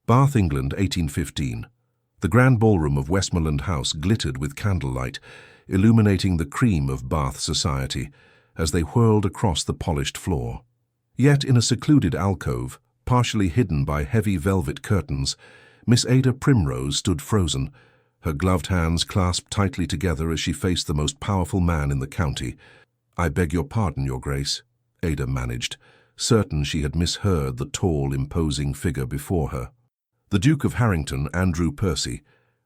Bath, England, 1815. The grand ballroom of Westmoreland House glittered with candlelight, illuminating the cream of Bath society as they whirled across the polished floor. Yet in a secluded alcove, partially hidden by heavy velvet curtains, Miss Ada Primrose stood frozen, her gloved hands clasped tightly together as she faced the most powerful man in the county. "I beg your pardon, Your Grace," Ada managed, certain she had misheard the tall, imposing figure before her. The Duke of Harrington, Andrew Percy,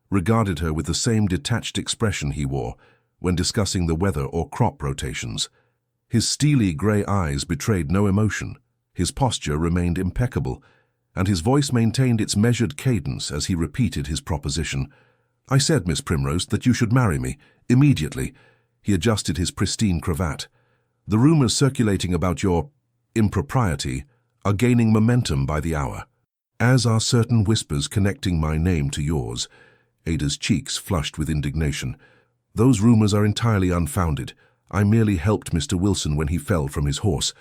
regarded her with the same detached expression he wore when discussing the weather or crop rotations. His steely grey eyes betrayed no emotion, his posture remained impeccable, and his voice maintained its measured cadence as he repeated his proposition. "I said, Miss Primrose, that you should marry me, immediately." He adjusted his pristine cravat. "The rumours circulating about your impropriety are gaining momentum by the hour, as are certain whispers connecting my name to yours." Ada's cheeks flushed with indignation. "Those rumours are entirely unfounded. I merely helped Mr. Wilson when he fell from his horse.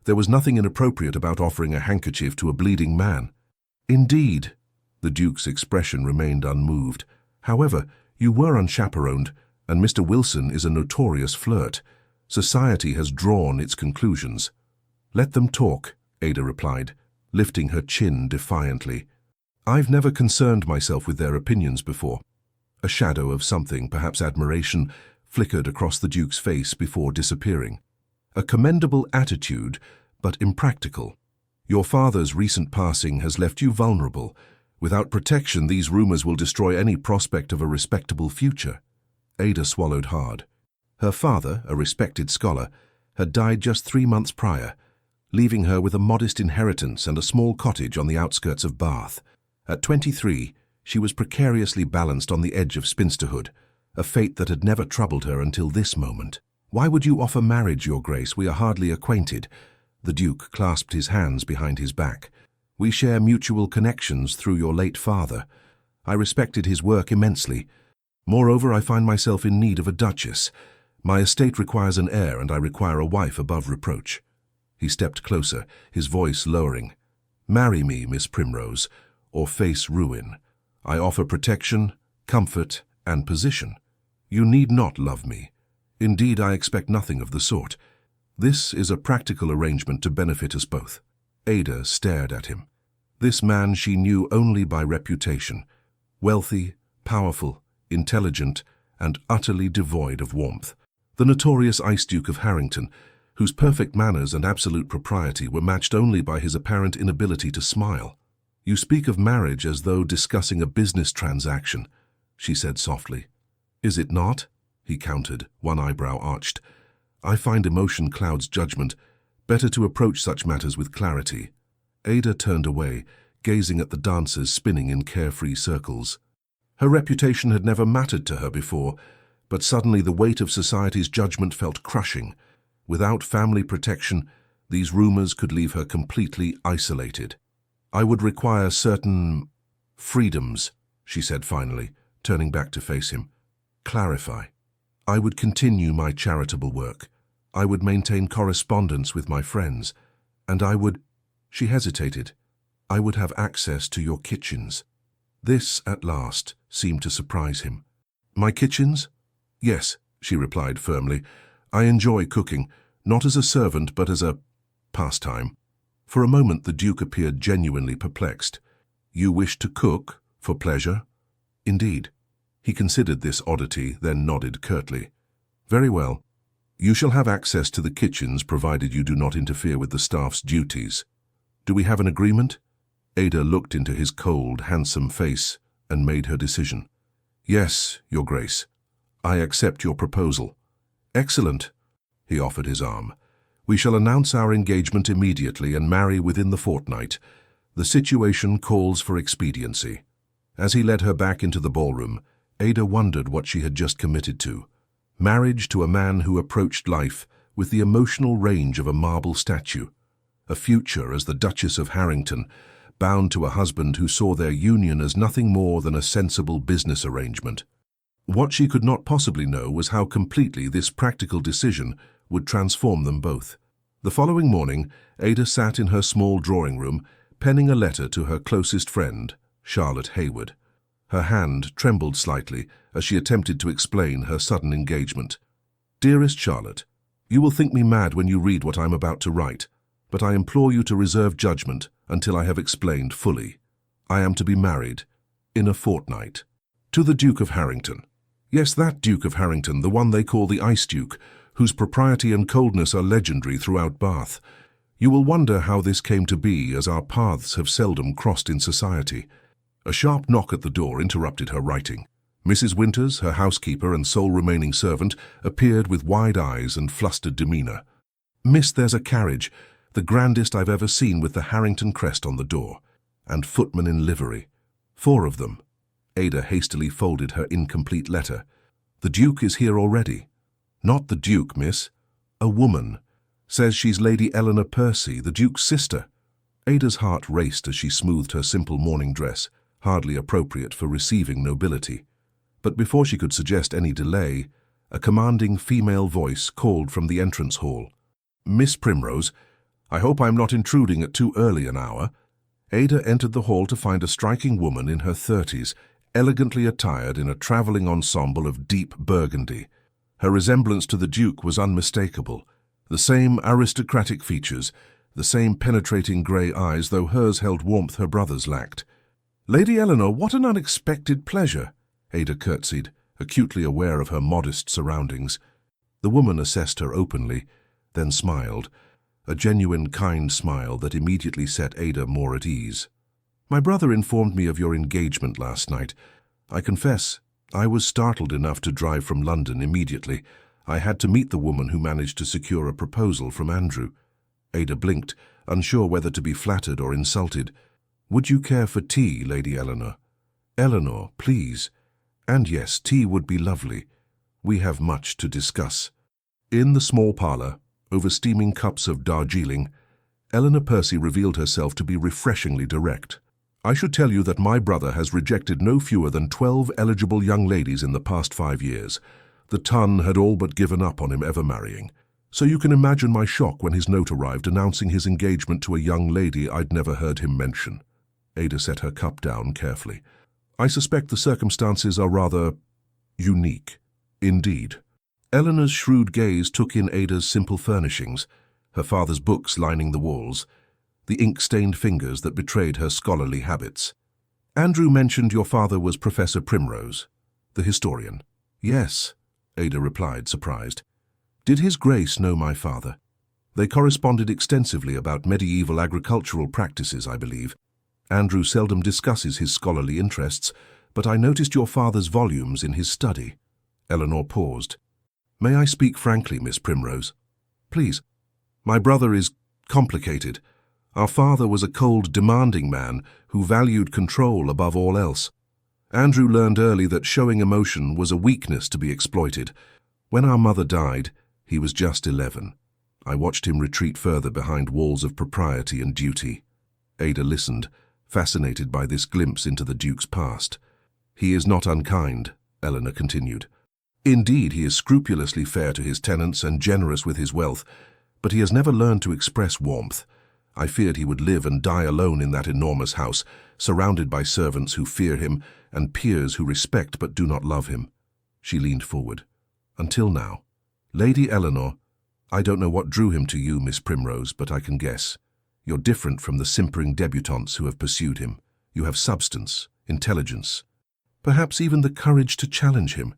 There was nothing inappropriate about offering a handkerchief to a bleeding man." "Indeed." The Duke's expression remained unmoved. "However, you were unchaperoned, and Mr. Wilson is a notorious flirt. Society has drawn its conclusions." "Let them talk," Ada replied, lifting her chin defiantly. "I've never concerned myself with their opinions before." A shadow of something, perhaps admiration, flickered across the Duke's face before disappearing. "A commendable attitude, but impractical. Your father's recent passing has left you vulnerable. Without protection, these rumors will destroy any prospect of a respectable future." Ada swallowed hard. Her father, a respected scholar, had died just 3 months prior, leaving her with a modest inheritance and a small cottage on the outskirts of Bath. At 23, she was precariously balanced on the edge of spinsterhood, a fate that had never troubled her until this moment. "Why would you offer marriage, Your Grace? We are hardly acquainted." The Duke clasped his hands behind his back. "We share mutual connections through your late father. I respected his work immensely. Moreover, I find myself in need of a duchess. My estate requires an heir, and I require a wife above reproach." He stepped closer, his voice lowering. "Marry me, Miss Primrose, or face ruin. I offer protection, comfort, and position. You need not love me. Indeed, I expect nothing of the sort. This is a practical arrangement to benefit us both." Ada stared at him. This man she knew only by reputation, wealthy, powerful, intelligent, and utterly devoid of warmth. The notorious Ice Duke of Harrington, whose perfect manners and absolute propriety were matched only by his apparent inability to smile. "You speak of marriage as though discussing a business transaction," she said softly. "Is it not?" he countered, one eyebrow arched. "I find emotion clouds judgment. Better to approach such matters with clarity." Ada turned away, gazing at the dancers spinning in carefree circles. Her reputation had never mattered to her before, but suddenly the weight of society's judgment felt crushing. Without family protection, these rumors could leave her completely isolated. "I would require certain freedoms," she said finally, turning back to face him. "Clarify." "I would continue my charitable work. I would maintain correspondence with my friends, and I would—" She hesitated. "I would have access to your kitchens." This, at last, seemed to surprise him. "My kitchens?" "Yes," she replied firmly. "I enjoy cooking, not as a servant but as a pastime." For a moment the Duke appeared genuinely perplexed. "You wish to cook for pleasure?" "Indeed." He considered this oddity, then nodded curtly. "Very well. You shall have access to the kitchens provided you do not interfere with the staff's duties. Do we have an agreement?" Ada looked into his cold, handsome face and made her decision. "Yes, Your Grace. I accept your proposal." "Excellent." He offered his arm. "We shall announce our engagement immediately and marry within the fortnight. The situation calls for expediency." As he led her back into the ballroom, Ada wondered what she had just committed to. Marriage to a man who approached life with the emotional range of a marble statue. A future as the Duchess of Harrington, bound to a husband who saw their union as nothing more than a sensible business arrangement. What she could not possibly know was how completely this practical decision would transform them both. The following morning, Ada sat in her small drawing room, penning a letter to her closest friend, Charlotte Hayward. Her hand trembled slightly as she attempted to explain her sudden engagement. Dearest Charlotte, you will think me mad when you read what I'm about to write, but I implore you to reserve judgment until I have explained fully. I am to be married in a fortnight to the Duke of Harrington. Yes, that Duke of Harrington, the one they call the Ice Duke, whose propriety and coldness are legendary throughout Bath. You will wonder how this came to be, as our paths have seldom crossed in society. A sharp knock at the door interrupted her writing. Mrs. Winters, her housekeeper and sole remaining servant, appeared with wide eyes and flustered demeanour. Miss, there's a carriage, the grandest I've ever seen, with the Harrington crest on the door, and footmen in livery. 4 of them. Ada hastily folded her incomplete letter. The Duke is here already. Not the Duke, miss. A woman. Says she's Lady Eleanor Percy, the Duke's sister. Ada's heart raced as she smoothed her simple morning dress, hardly appropriate for receiving nobility. But before she could suggest any delay, a commanding female voice called from the entrance hall. Miss Primrose, I hope I'm not intruding at too early an hour. Ada entered the hall to find a striking woman in her 30s, elegantly attired in a travelling ensemble of deep burgundy. Her resemblance to the Duke was unmistakable. The same aristocratic features, the same penetrating grey eyes, though hers held warmth her brother's lacked. Lady Eleanor, what an unexpected pleasure! Ada curtsied, acutely aware of her modest surroundings. The woman assessed her openly, then smiled, a genuine kind smile that immediately set Ada more at ease. My brother informed me of your engagement last night. I confess, I was startled enough to drive from London immediately. I had to meet the woman who managed to secure a proposal from Andrew. Ada blinked, unsure whether to be flattered or insulted. Would you care for tea, Lady Eleanor? Eleanor, please. And yes, tea would be lovely. We have much to discuss. In the small parlour, over steaming cups of Darjeeling, Eleanor Percy revealed herself to be refreshingly direct. I should tell you that my brother has rejected no fewer than 12 eligible young ladies in the past 5 years. The ton had all but given up on him ever marrying. So you can imagine my shock when his note arrived announcing his engagement to a young lady I'd never heard him mention. Ada set her cup down carefully. I suspect the circumstances are rather unique. Indeed. Eleanor's shrewd gaze took in Ada's simple furnishings, her father's books lining the walls, the ink-stained fingers that betrayed her scholarly habits. Andrew mentioned your father was Professor Primrose, the historian. Yes, Ada replied, surprised. Did His Grace know my father? They corresponded extensively about medieval agricultural practices, I believe. Andrew seldom discusses his scholarly interests, but I noticed your father's volumes in his study. Eleanor paused. May I speak frankly, Miss Primrose? Please. My brother is complicated. Our father was a cold, demanding man who valued control above all else. Andrew learned early that showing emotion was a weakness to be exploited. When our mother died, he was just 11. I watched him retreat further behind walls of propriety and duty. Ada listened, fascinated by this glimpse into the Duke's past. He is not unkind, Eleanor continued. Indeed, he is scrupulously fair to his tenants and generous with his wealth, but he has never learned to express warmth. I feared he would live and die alone in that enormous house, surrounded by servants who fear him and peers who respect but do not love him. She leaned forward. Until now. Lady Eleanor, I don't know what drew him to you, Miss Primrose, but I can guess. You're different from the simpering debutantes who have pursued him. You have substance, intelligence, perhaps even the courage to challenge him.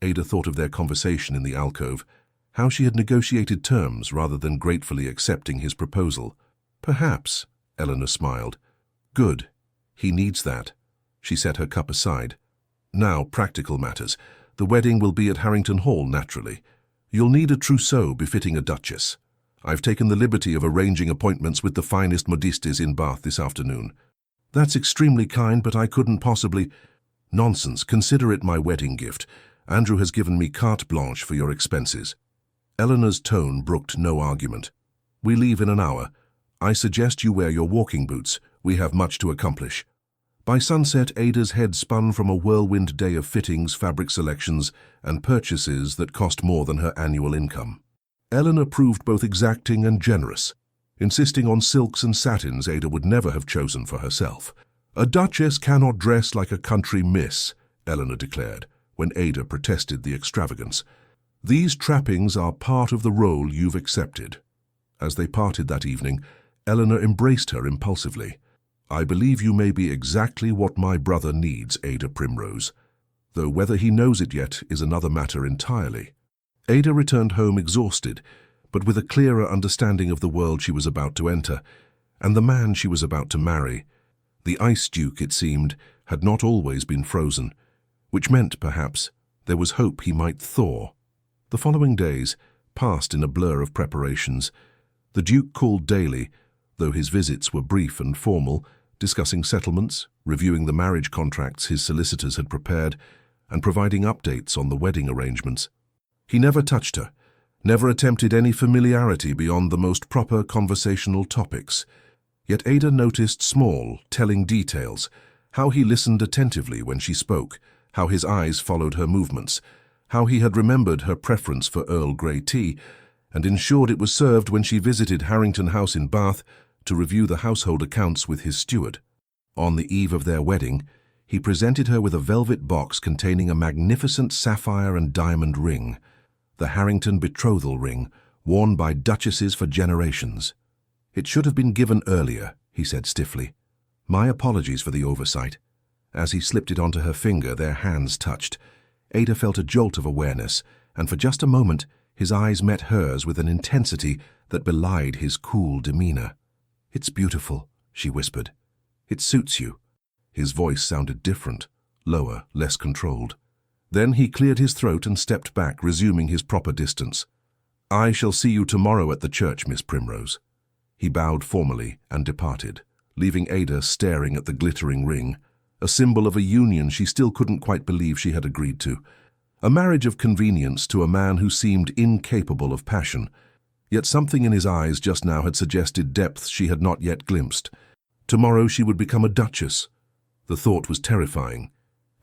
Ada thought of their conversation in the alcove, how she had negotiated terms rather than gratefully accepting his proposal. Perhaps, Eleanor smiled. Good. He needs that. She set her cup aside. Now, practical matters. The wedding will be at Harrington Hall, naturally. You'll need a trousseau befitting a duchess. I've taken the liberty of arranging appointments with the finest modistes in Bath this afternoon. That's extremely kind, but I couldn't possibly... Nonsense, consider it my wedding gift. Andrew has given me carte blanche for your expenses. Eleanor's tone brooked no argument. We leave in an hour. I suggest you wear your walking boots. We have much to accomplish. By sunset, Ada's head spun from a whirlwind day of fittings, fabric selections, and purchases that cost more than her annual income. Eleanor proved both exacting and generous, insisting on silks and satins Ada would never have chosen for herself. "A duchess cannot dress like a country miss," Eleanor declared, when Ada protested the extravagance. "These trappings are part of the role you've accepted." As they parted that evening, Eleanor embraced her impulsively. "I believe you may be exactly what my brother needs, Ada Primrose, though whether he knows it yet is another matter entirely." Ada returned home exhausted, but with a clearer understanding of the world she was about to enter, and the man she was about to marry. The Ice Duke, it seemed, had not always been frozen, which meant, perhaps, there was hope he might thaw. The following days passed in a blur of preparations. The Duke called daily, though his visits were brief and formal, discussing settlements, reviewing the marriage contracts his solicitors had prepared, and providing updates on the wedding arrangements. He never touched her, never attempted any familiarity beyond the most proper conversational topics. Yet Ada noticed small, telling details, how he listened attentively when she spoke, how his eyes followed her movements, how he had remembered her preference for Earl Grey tea, and ensured it was served when she visited Harrington House in Bath to review the household accounts with his steward. On the eve of their wedding, he presented her with a velvet box containing a magnificent sapphire and diamond ring, the Harrington betrothal ring, worn by duchesses for generations. "It should have been given earlier," he said stiffly. "My apologies for the oversight." As he slipped it onto her finger, their hands touched. Ada felt a jolt of awareness, and for just a moment his eyes met hers with an intensity that belied his cool demeanor. "It's beautiful," she whispered. "It suits you." His voice sounded different, lower, less controlled. Then he cleared his throat and stepped back, resuming his proper distance. "I shall see you tomorrow at the church, Miss Primrose." He bowed formally and departed, leaving Ada staring at the glittering ring, a symbol of a union she still couldn't quite believe she had agreed to. A marriage of convenience to a man who seemed incapable of passion, yet something in his eyes just now had suggested depths she had not yet glimpsed. Tomorrow she would become a duchess. The thought was terrifying,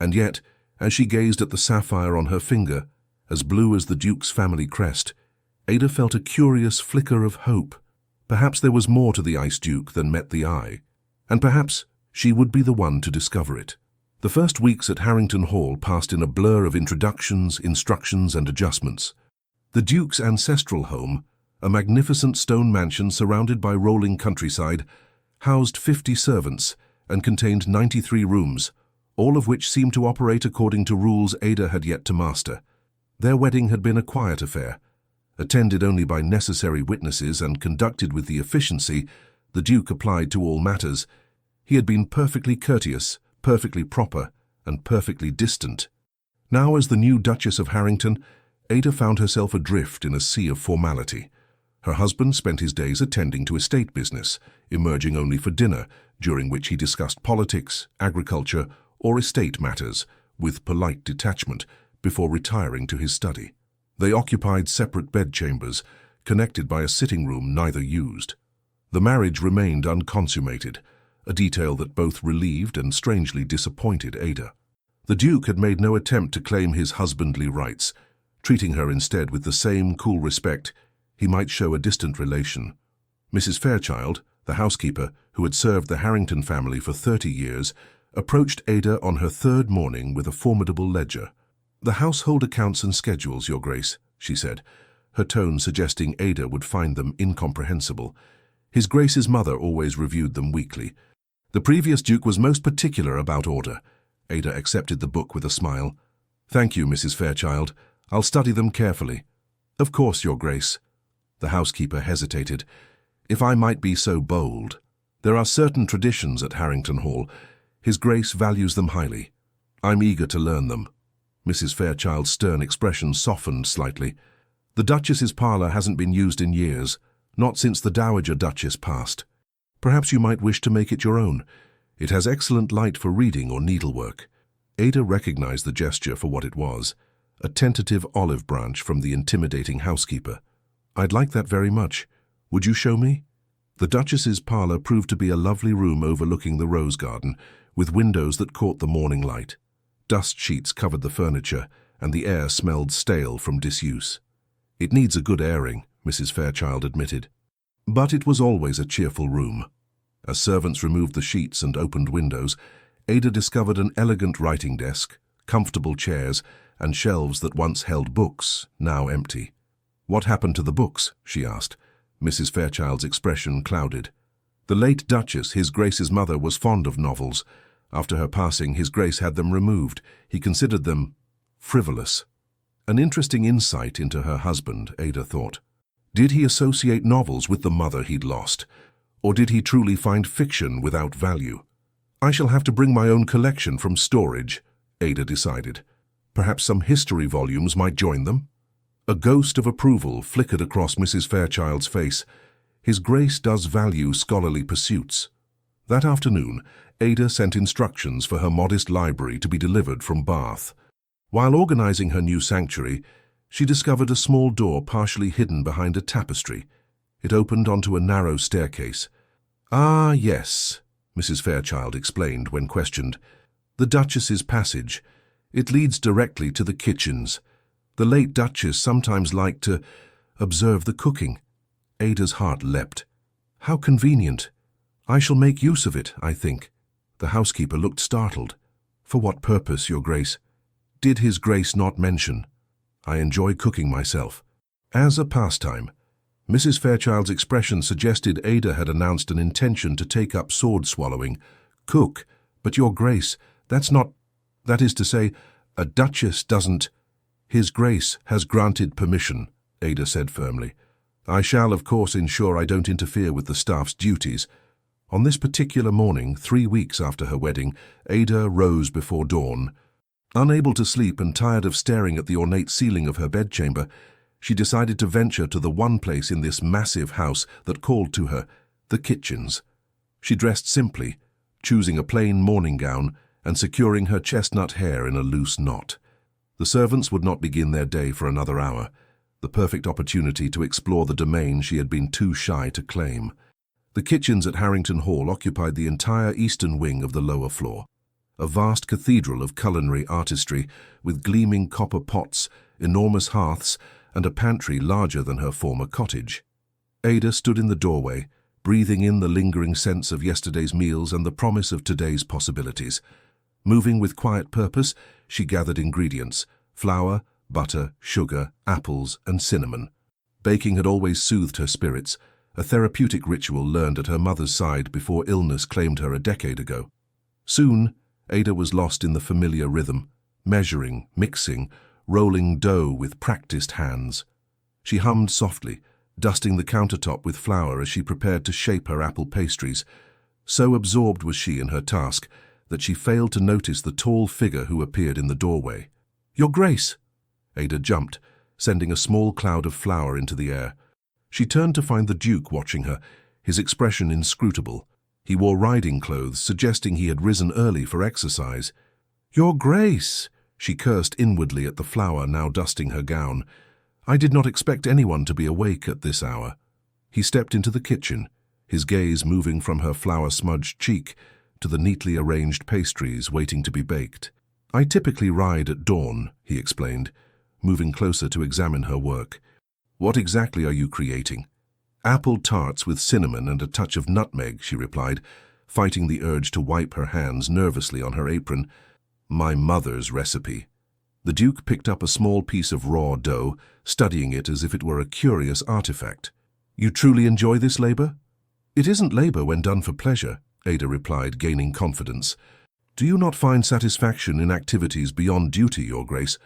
and yet, as she gazed at the sapphire on her finger, as blue as the Duke's family crest, Ada felt a curious flicker of hope. Perhaps there was more to the Ice Duke than met the eye, and perhaps she would be the one to discover it. The first weeks at Harrington Hall passed in a blur of introductions, instructions, and adjustments. The Duke's ancestral home, a magnificent stone mansion surrounded by rolling countryside, housed 50 servants and contained 93 rooms, all of which seemed to operate according to rules Ada had yet to master. Their wedding had been a quiet affair, attended only by necessary witnesses and conducted with the efficiency the Duke applied to all matters. He had been perfectly courteous, perfectly proper, and perfectly distant. Now, as the new Duchess of Harrington, Ada found herself adrift in a sea of formality. Her husband spent his days attending to estate business, emerging only for dinner, during which he discussed politics, agriculture, or estate matters, with polite detachment, before retiring to his study. They occupied separate bedchambers, connected by a sitting room neither used. The marriage remained unconsummated, a detail that both relieved and strangely disappointed Ada. The Duke had made no attempt to claim his husbandly rights, treating her instead with the same cool respect he might show a distant relation. Mrs. Fairchild, the housekeeper, who had served the Harrington family for 30 years, approached Ada on her third morning with a formidable ledger. "The household accounts and schedules, Your Grace," she said, her tone suggesting Ada would find them incomprehensible. His Grace's mother always reviewed them weekly. The previous Duke was most particular about order. Ada accepted the book with a smile. "Thank you, Mrs. Fairchild. I'll study them carefully." "Of course, Your Grace." The housekeeper hesitated. "If I might be so bold, there are certain traditions at Harrington Hall. His Grace values them highly. I'm eager to learn them." Mrs. Fairchild's stern expression softened slightly. "The Duchess's parlour hasn't been used in years, not since the Dowager Duchess passed. Perhaps you might wish to make it your own. It has excellent light for reading or needlework." Ada recognized the gesture for what it was, a tentative olive branch from the intimidating housekeeper. "I'd like that very much. Would you show me?" The Duchess's parlour proved to be a lovely room overlooking the rose garden, with windows that caught the morning light. Dust sheets covered the furniture, and the air smelled stale from disuse. "It needs a good airing," Mrs. Fairchild admitted. But it was always a cheerful room. As servants removed the sheets and opened windows, Ada discovered an elegant writing desk, comfortable chairs, and shelves that once held books, now empty. "What happened to the books?" she asked. Mrs. Fairchild's expression clouded. "The late Duchess, His Grace's mother, was fond of novels. After her passing, His Grace had them removed. He considered them frivolous." An interesting insight into her husband, Ada thought. Did he associate novels with the mother he'd lost? Or did he truly find fiction without value? "I shall have to bring my own collection from storage," Ada decided. Perhaps some history volumes might join them? A ghost of approval flickered across Mrs. Fairchild's face. His Grace does value scholarly pursuits. That afternoon, Ada sent instructions for her modest library to be delivered from Bath. While organizing her new sanctuary, she discovered a small door partially hidden behind a tapestry. It opened onto a narrow staircase. "Ah, yes," Mrs. Fairchild explained when questioned. "The Duchess's passage. It leads directly to the kitchens. The late Duchess sometimes liked to observe the cooking." Ada's heart leapt. "How convenient. I shall make use of it, I think." The housekeeper looked startled. "For what purpose, Your Grace?" "Did His Grace not mention? I enjoy cooking myself." As a pastime. Mrs. Fairchild's expression suggested Ada had announced an intention to take up sword-swallowing. "Cook? But Your Grace, that's not... That is to say, a duchess doesn't..." "His Grace has granted permission," Ada said firmly. "I shall, of course, ensure I don't interfere with the staff's duties." On this particular morning, 3 weeks after her wedding, Ada rose before dawn. Unable to sleep and tired of staring at the ornate ceiling of her bedchamber, she decided to venture to the one place in this massive house that called to her, the kitchens. She dressed simply, choosing a plain morning gown and securing her chestnut hair in a loose knot. The servants would not begin their day for another hour, the perfect opportunity to explore the domain she had been too shy to claim. The kitchens at Harrington Hall occupied the entire eastern wing of the lower floor, a vast cathedral of culinary artistry with gleaming copper pots, enormous hearths, and a pantry larger than her former cottage. Ada stood in the doorway, breathing in the lingering sense of yesterday's meals and the promise of today's possibilities. Moving with quiet purpose, she gathered ingredients: flour, butter, sugar, apples, and cinnamon. Baking had always soothed her spirits, a therapeutic ritual learned at her mother's side before illness claimed her a decade ago. Soon, Ada was lost in the familiar rhythm, measuring, mixing, rolling dough with practiced hands. She hummed softly, dusting the countertop with flour as she prepared to shape her apple pastries. So absorbed was she in her task that she failed to notice the tall figure who appeared in the doorway. "Your Grace!" Ada jumped, sending a small cloud of flour into the air. She turned to find the Duke watching her, his expression inscrutable. He wore riding clothes, suggesting he had risen early for exercise. "Your Grace!" She cursed inwardly at the flour now dusting her gown. "I did not expect anyone to be awake at this hour." He stepped into the kitchen, his gaze moving from her flour-smudged cheek to the neatly arranged pastries waiting to be baked. "I typically ride at dawn," he explained, moving closer to examine her work. "What exactly are you creating?" "Apple tarts with cinnamon and a touch of nutmeg," she replied, fighting the urge to wipe her hands nervously on her apron. "My mother's recipe." The Duke picked up a small piece of raw dough, studying it as if it were a curious artifact. "You truly enjoy this labor?" "It isn't labor when done for pleasure," Ada replied, gaining confidence. "Do you not find satisfaction in activities beyond duty, Your Grace?"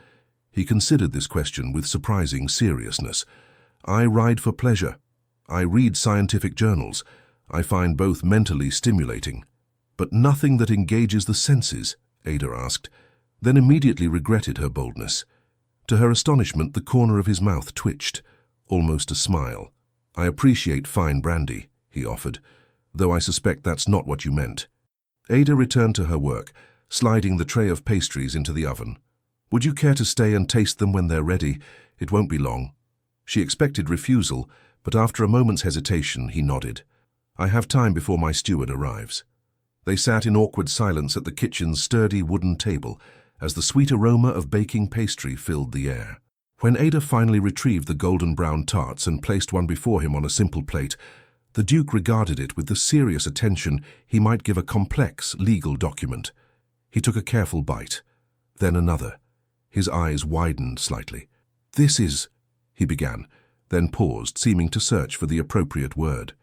He considered this question with surprising seriousness. "I ride for pleasure. I read scientific journals. I find both mentally stimulating." "But nothing that engages the senses?" Ada asked, then immediately regretted her boldness. To her astonishment, the corner of his mouth twitched, almost a smile. "I appreciate fine brandy," he offered, "though I suspect that's not what you meant." Ada returned to her work, sliding the tray of pastries into the oven. "Would you care to stay and taste them when they're ready? It won't be long." She expected refusal, but after a moment's hesitation, he nodded. "I have time before my steward arrives." They sat in awkward silence at the kitchen's sturdy wooden table as the sweet aroma of baking pastry filled the air. When Ada finally retrieved the golden brown tarts and placed one before him on a simple plate, The Duke regarded it with the serious attention he might give a complex legal document. He took a careful bite, then another. His eyes widened slightly. "This is," he began, then paused, seeming to search for the appropriate word.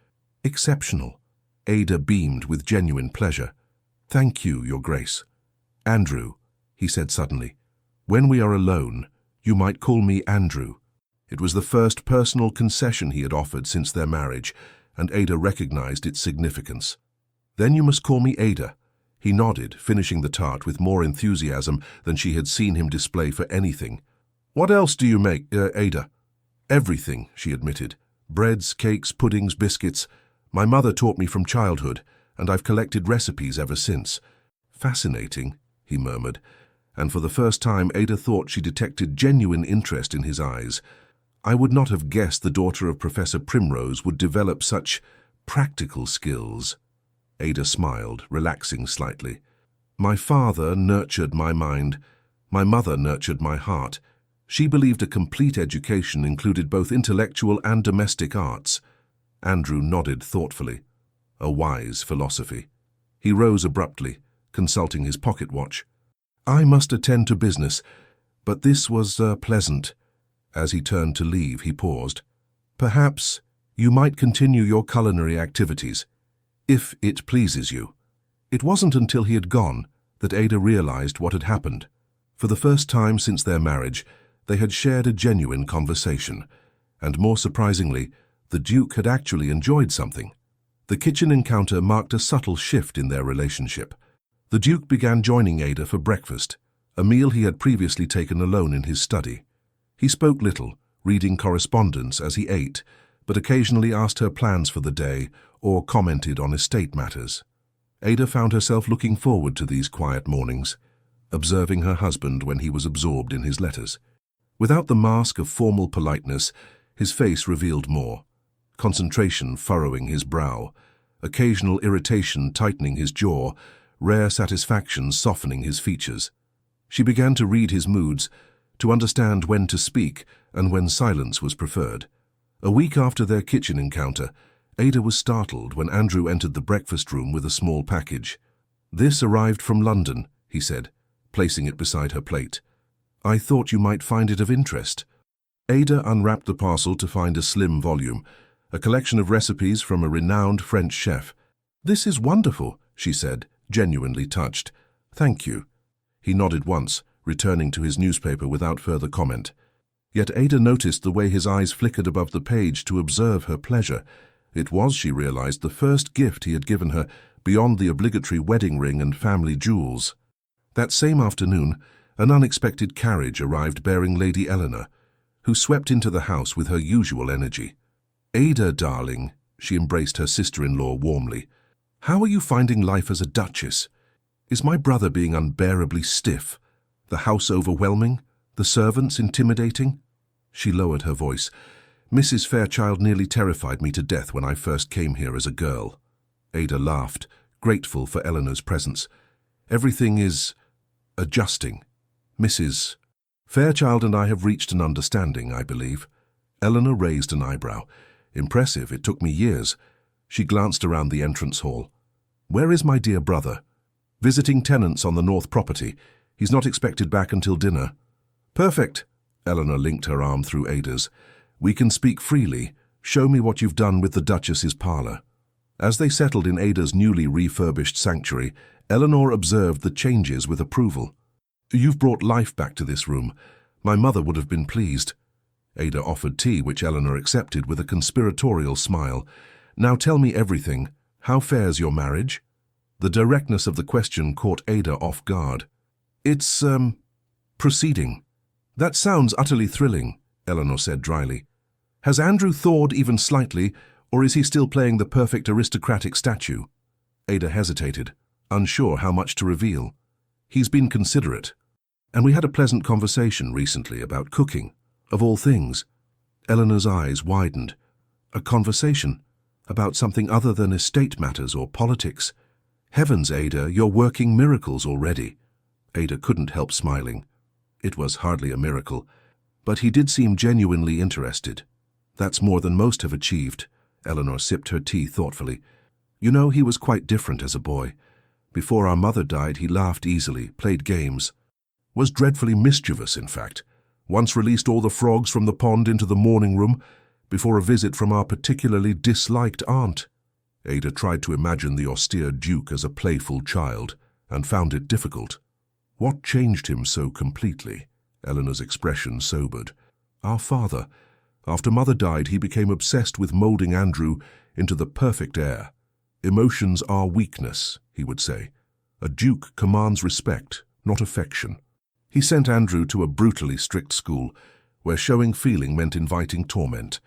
"Exceptional." Ada beamed with genuine pleasure. "Thank you, Your Grace." "Andrew," he said suddenly. "When we are alone, you might call me Andrew." It was the first personal concession he had offered since their marriage, and Ada recognized its significance. "Then you must call me Ada." He nodded, finishing the tart with more enthusiasm than she had seen him display for anything. "What else do you make, Ada?" "Everything," she admitted. "Breads, cakes, puddings, biscuits. My mother taught me from childhood, and I've collected recipes ever since." "Fascinating," he murmured, and for the first time Ada thought she detected genuine interest in his eyes. "I would not have guessed the daughter of Professor Primrose would develop such practical skills." Ada smiled, relaxing slightly. "My father nurtured my mind. My mother nurtured my heart. She believed a complete education included both intellectual and domestic arts." Andrew nodded thoughtfully. A wise philosophy. He rose abruptly, consulting his pocket watch. "I must attend to business, but this was pleasant." As he turned to leave, he paused. "Perhaps you might continue your culinary activities, if it pleases you." It wasn't until he had gone that Ada realized what had happened. For the first time since their marriage, they had shared a genuine conversation, and more surprisingly, the Duke had actually enjoyed something. The kitchen encounter marked a subtle shift in their relationship. The Duke began joining Ada for breakfast, a meal he had previously taken alone in his study. He spoke little, reading correspondence as he ate, but occasionally asked her plans for the day or commented on estate matters. Ada found herself looking forward to these quiet mornings, observing her husband when he was absorbed in his letters. Without the mask of formal politeness, his face revealed more. Concentration furrowing his brow, occasional irritation tightening his jaw, rare satisfaction softening his features. She began to read his moods, to understand when to speak and when silence was preferred. A week after their kitchen encounter, Ada was startled when Andrew entered the breakfast room with a small package. "This arrived from London," he said, placing it beside her plate. "I thought you might find it of interest." Ada unwrapped the parcel to find a slim volume, a collection of recipes from a renowned French chef. "This is wonderful," she said, genuinely touched. "Thank you." He nodded once, returning to his newspaper without further comment. Yet Ada noticed the way his eyes flickered above the page to observe her pleasure. It was, she realized, the first gift he had given her, beyond the obligatory wedding ring and family jewels. That same afternoon, an unexpected carriage arrived bearing Lady Eleanor, who swept into the house with her usual energy. "Ada, darling," she embraced her sister-in-law warmly. "How are you finding life as a duchess? Is my brother being unbearably stiff? The house overwhelming? The servants intimidating?" She lowered her voice. "Mrs. Fairchild nearly terrified me to death when I first came here as a girl." Ada laughed, grateful for Eleanor's presence. "Everything is adjusting. Mrs. Fairchild and I have reached an understanding, I believe." Eleanor raised an eyebrow. "Impressive, it took me years." She glanced around the entrance hall. "Where is my dear brother?" "Visiting tenants on the north property. He's not expected back until dinner." "Perfect." Eleanor linked her arm through Ada's. "We can speak freely. Show me what you've done with the Duchess's parlour." As they settled in Ada's newly refurbished sanctuary, Eleanor observed the changes with approval. "You've brought life back to this room. My mother would have been pleased." Ada offered tea, which Eleanor accepted with a conspiratorial smile. "Now tell me everything. How fares your marriage?" The directness of the question caught Ada off guard. "It's, proceeding." "That sounds utterly thrilling," Eleanor said dryly. "Has Andrew thawed even slightly, or is he still playing the perfect aristocratic statue?" Ada hesitated, unsure how much to reveal. "He's been considerate. And we had a pleasant conversation recently about cooking, of all things." Eleanor's eyes widened. "A conversation? About something other than estate matters or politics? Heavens, Ada, you're working miracles already." Ada couldn't help smiling. It was hardly a miracle, but he did seem genuinely interested. "That's more than most have achieved," Eleanor sipped her tea thoughtfully. You know, he was quite different as a boy. Before our mother died, he laughed easily, played games. Was dreadfully mischievous, in fact. Once released all the frogs from the pond into the morning room before a visit from our particularly disliked aunt. Ada tried to imagine the austere Duke as a playful child and found it difficult. What changed him so completely? Eleanor's expression sobered. Our father. After Mother died, he became obsessed with molding Andrew into the perfect heir. Emotions are weakness, he would say. A duke commands respect, not affection. He sent Andrew to a brutally strict school, where showing feeling meant inviting torment.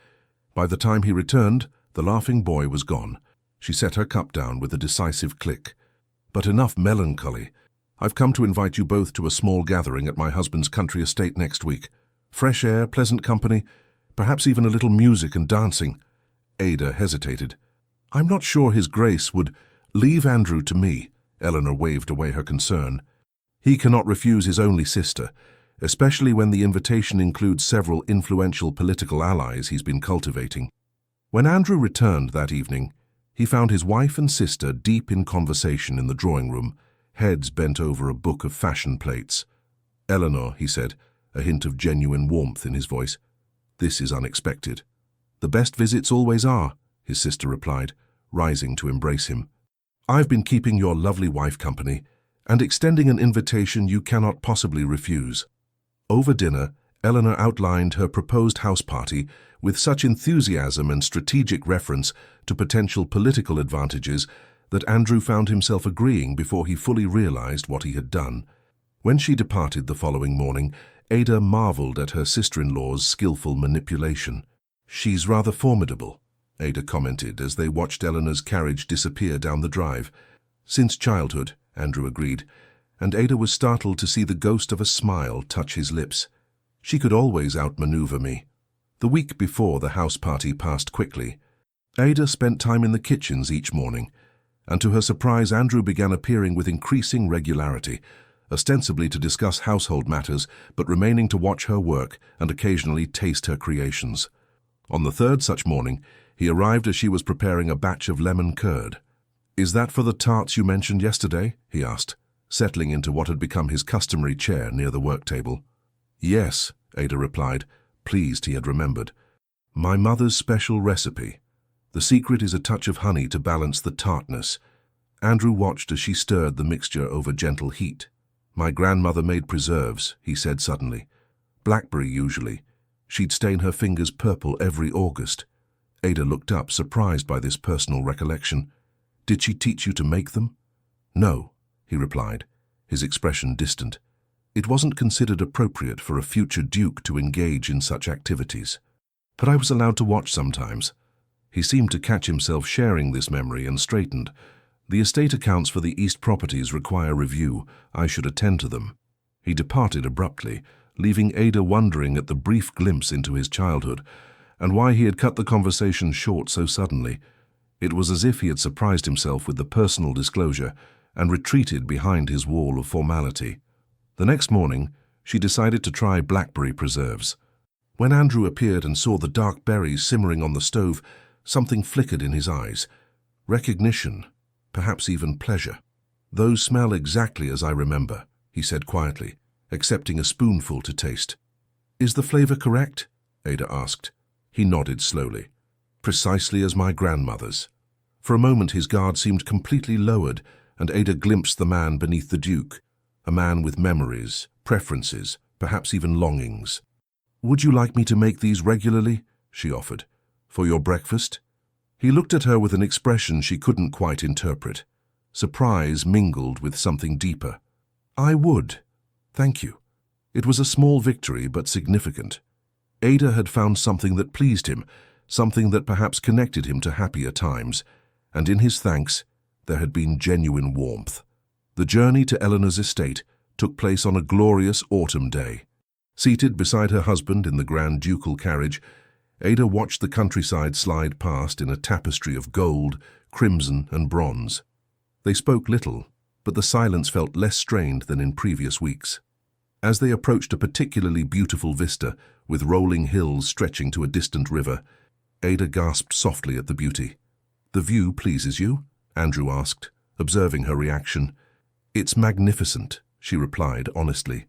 By the time he returned, the laughing boy was gone. She set her cup down with a decisive click. But enough melancholy. I've come to invite you both to a small gathering at my husband's country estate next week. Fresh air, pleasant company, perhaps even a little music and dancing. Ada hesitated. I'm not sure His Grace would leave Andrew to me. Eleanor waved away her concern. He cannot refuse his only sister, especially when the invitation includes several influential political allies he's been cultivating. When Andrew returned that evening, he found his wife and sister deep in conversation in the drawing room, heads bent over a book of fashion plates. Eleanor, he said, a hint of genuine warmth in his voice. This is unexpected. The best visits always are, his sister replied, rising to embrace him. I've been keeping your lovely wife company and extending an invitation you cannot possibly refuse. Over dinner, Eleanor outlined her proposed house party with such enthusiasm and strategic reference to potential political advantages that Andrew found himself agreeing before he fully realized what he had done. When she departed the following morning, Ada marveled at her sister-in-law's skillful manipulation. She's rather formidable, Ada commented as they watched Eleanor's carriage disappear down the drive. Since childhood, Andrew agreed, and Ada was startled to see the ghost of a smile touch his lips. She could always outmaneuver me. The week before the house party passed quickly. Ada spent time in the kitchens each morning, and to her surprise Andrew began appearing with increasing regularity, ostensibly to discuss household matters, but remaining to watch her work and occasionally taste her creations. On the third such morning, he arrived as she was preparing a batch of lemon curd. Is that for the tarts you mentioned yesterday? He asked, settling into what had become his customary chair near the work table. Yes, Ada replied, pleased he had remembered. My mother's special recipe. The secret is a touch of honey to balance the tartness. Andrew watched as she stirred the mixture over gentle heat. My grandmother made preserves, he said suddenly. Blackberry usually. She'd stain her fingers purple every August. Ada looked up, surprised by this personal recollection. Did she teach you to make them? No, he replied, his expression distant. It wasn't considered appropriate for a future duke to engage in such activities. But I was allowed to watch sometimes. He seemed to catch himself sharing this memory and straightened. The estate accounts for the East properties require review. I should attend to them. He departed abruptly, leaving Ada wondering at the brief glimpse into his childhood and why he had cut the conversation short so suddenly. It was as if he had surprised himself with the personal disclosure and retreated behind his wall of formality. The next morning, she decided to try blackberry preserves. When Andrew appeared and saw the dark berries simmering on the stove, something flickered in his eyes. Recognition, perhaps even pleasure. Those smell exactly as I remember, he said quietly, accepting a spoonful to taste. Is the flavor correct? Ada asked. He nodded slowly. Precisely as my grandmother's. For a moment his guard seemed completely lowered, and Ada glimpsed the man beneath the Duke, a man with memories, preferences, perhaps even longings. Would you like me to make these regularly? She offered. For your breakfast? He looked at her with an expression she couldn't quite interpret. Surprise mingled with something deeper. I would. Thank you. It was a small victory, but significant. Ada had found something that pleased him, something that perhaps connected him to happier times, and in his thanks there had been genuine warmth. The journey to Eleanor's estate took place on a glorious autumn day. Seated beside her husband in the grand ducal carriage, Ada watched the countryside slide past in a tapestry of gold, crimson, and bronze. They spoke little, but the silence felt less strained than in previous weeks. As they approached a particularly beautiful vista, with rolling hills stretching to a distant river, Ada gasped softly at the beauty. "The view pleases you?" Andrew asked, observing her reaction. "It's magnificent," she replied honestly.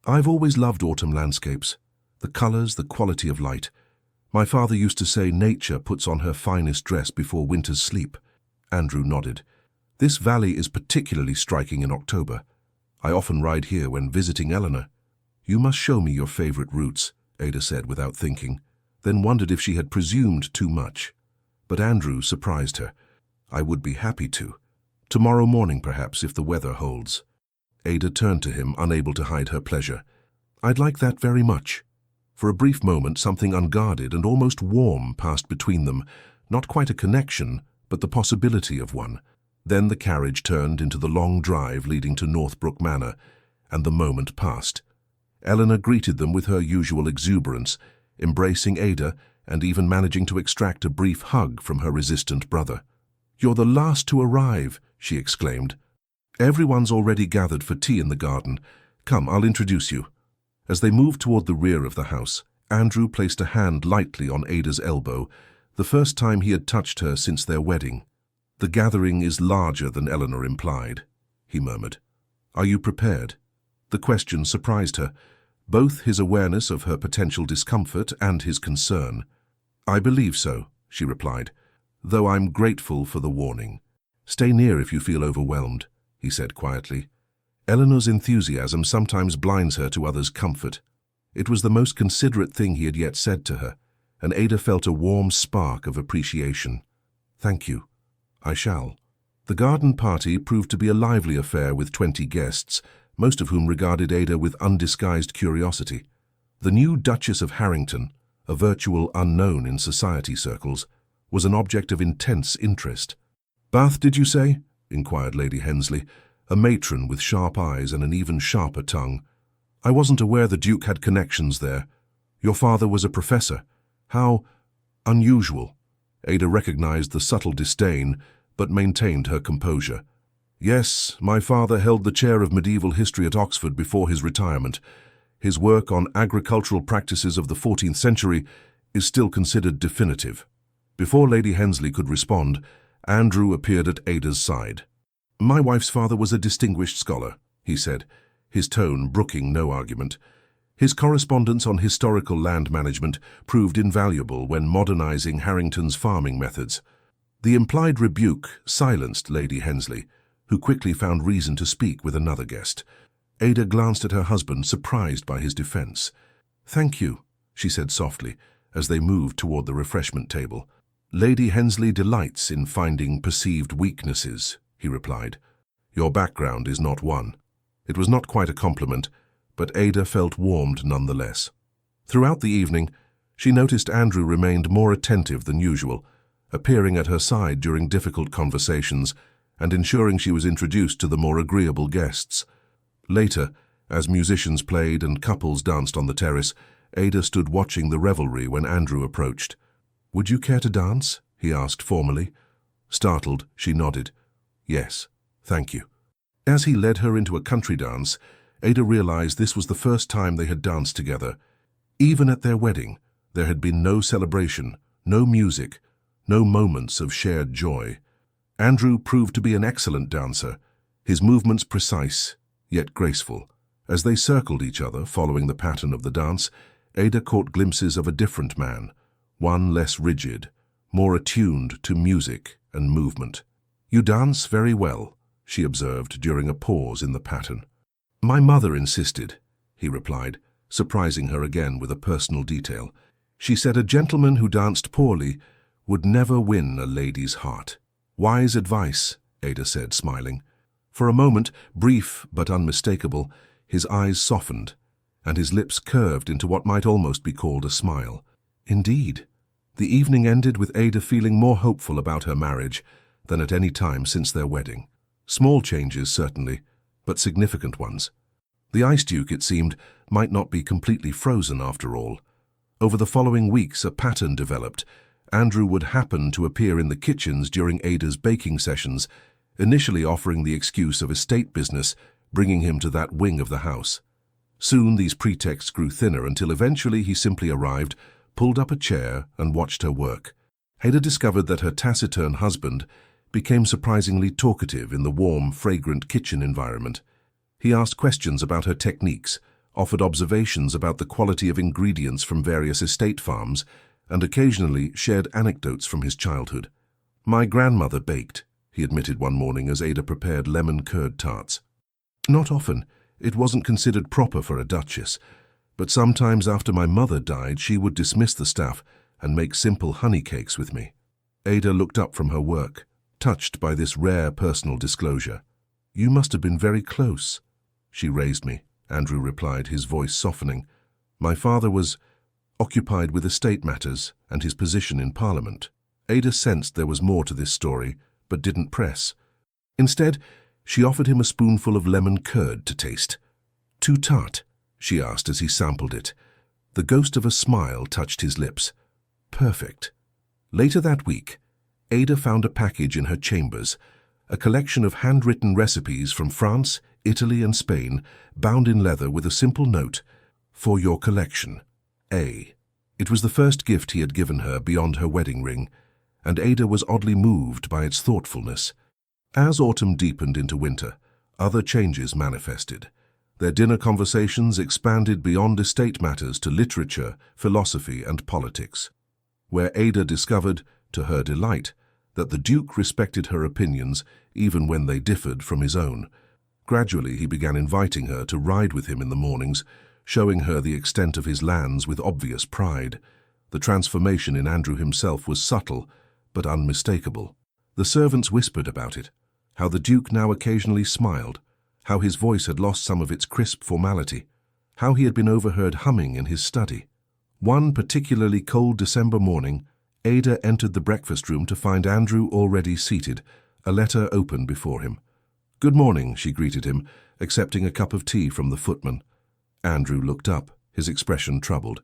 "I've always loved autumn landscapes. The colors, the quality of light. My father used to say nature puts on her finest dress before winter's sleep." Andrew nodded. "This valley is particularly striking in October. I often ride here when visiting Eleanor." "You must show me your favorite routes," Ada said without thinking, then wondered if she had presumed too much. But Andrew surprised her. "I would be happy to. Tomorrow morning, perhaps, if the weather holds." Ada turned to him, unable to hide her pleasure. "I'd like that very much." For a brief moment, something unguarded and almost warm passed between them, not quite a connection, but the possibility of one. Then the carriage turned into the long drive leading to Northbrook Manor, and the moment passed. Eleanor greeted them with her usual exuberance, embracing Ada and even managing to extract a brief hug from her resistant brother. "You're the last to arrive," she exclaimed. "Everyone's already gathered for tea in the garden. Come, I'll introduce you." As they moved toward the rear of the house, Andrew placed a hand lightly on Ada's elbow, the first time he had touched her since their wedding. "The gathering is larger than Eleanor implied," he murmured. "Are you prepared?" The question surprised her, both his awareness of her potential discomfort and his concern. "I believe so," she replied, "though I'm grateful for the warning. Stay near if you feel overwhelmed," he said quietly. Eleanor's enthusiasm sometimes blinds her to others' comfort. It was the most considerate thing he had yet said to her, and Ada felt a warm spark of appreciation. "Thank you. I shall." The garden party proved to be a lively affair with 20 guests, most of whom regarded Ada with undisguised curiosity. The new Duchess of Harrington, a virtual unknown in society circles, was an object of intense interest. "Bath, did you say?" inquired Lady Hensley, a matron with sharp eyes and an even sharper tongue. "I wasn't aware the Duke had connections there. Your father was a professor. How unusual." Ada recognized the subtle disdain, but maintained her composure. "Yes, my father held the chair of medieval history at Oxford before his retirement. His work on agricultural practices of the 14th century is still considered definitive." Before Lady Hensley could respond, Andrew appeared at Ada's side. "My wife's father was a distinguished scholar," he said, his tone brooking no argument. His correspondence on historical land management proved invaluable when modernizing Harrington's farming methods. The implied rebuke silenced Lady Hensley, who quickly found reason to speak with another guest. Ada glanced at her husband, surprised by his defense. "Thank you," she said softly, as they moved toward the refreshment table. "Lady Hensley delights in finding perceived weaknesses," he replied. "Your background is not one." It was not quite a compliment, but Ada felt warmed nonetheless. Throughout the evening, she noticed Andrew remained more attentive than usual, appearing at her side during difficult conversations and ensuring she was introduced to the more agreeable guests. Later, as musicians played and couples danced on the terrace, Ada stood watching the revelry when Andrew approached. "Would you care to dance?" he asked formally. Startled, she nodded. "Yes, thank you." As he led her into a country dance, Ada realized this was the first time they had danced together. Even at their wedding, there had been no celebration, no music, no moments of shared joy. Andrew proved to be an excellent dancer, his movements precise, yet graceful. As they circled each other following the pattern of the dance, Ada caught glimpses of a different man, one less rigid, more attuned to music and movement. "You dance very well," she observed during a pause in the pattern. "My mother insisted," he replied, surprising her again with a personal detail. "She said a gentleman who danced poorly would never win a lady's heart." "Wise advice," Ada said, smiling. For a moment, brief but unmistakable, his eyes softened, and his lips curved into what might almost be called a smile. Indeed. The evening ended with Ada feeling more hopeful about her marriage than at any time since their wedding. Small changes, certainly, but significant ones. The Ice Duke, it seemed, might not be completely frozen after all. Over the following weeks, a pattern developed. Andrew would happen to appear in the kitchens during Ada's baking sessions, initially offering the excuse of estate business, bringing him to that wing of the house. Soon these pretexts grew thinner until eventually he simply arrived, pulled up a chair and watched her work. Ada discovered that her taciturn husband became surprisingly talkative in the warm, fragrant kitchen environment. He asked questions about her techniques, offered observations about the quality of ingredients from various estate farms, and occasionally shared anecdotes from his childhood. "My grandmother baked," he admitted one morning as Ada prepared lemon curd tarts. "Not often. It wasn't considered proper for a duchess. But sometimes after my mother died, she would dismiss the staff and make simple honey cakes with me." Ada looked up from her work, touched by this rare personal disclosure. "You must have been very close." "She raised me," Andrew replied, his voice softening. "My father was occupied with estate matters and his position in Parliament." Ada sensed there was more to this story, but didn't press. Instead, she offered him a spoonful of lemon curd to taste. "Too tart?" she asked as he sampled it. The ghost of a smile touched his lips. "Perfect." Later that week, Ada found a package in her chambers, a collection of handwritten recipes from France, Italy, and Spain, bound in leather with a simple note, "For your collection, A." It was the first gift he had given her beyond her wedding ring, and Ada was oddly moved by its thoughtfulness. As autumn deepened into winter, other changes manifested. Their dinner conversations expanded beyond estate matters to literature, philosophy, and politics, where Ada discovered, to her delight, that the Duke respected her opinions even when they differed from his own. Gradually, he began inviting her to ride with him in the mornings, showing her the extent of his lands with obvious pride. The transformation in Andrew himself was subtle, but unmistakable. The servants whispered about it, how the Duke now occasionally smiled, how his voice had lost some of its crisp formality, how he had been overheard humming in his study. One particularly cold December morning, Ada entered the breakfast room to find Andrew already seated, a letter open before him. "Good morning," she greeted him, accepting a cup of tea from the footman. Andrew looked up, his expression troubled.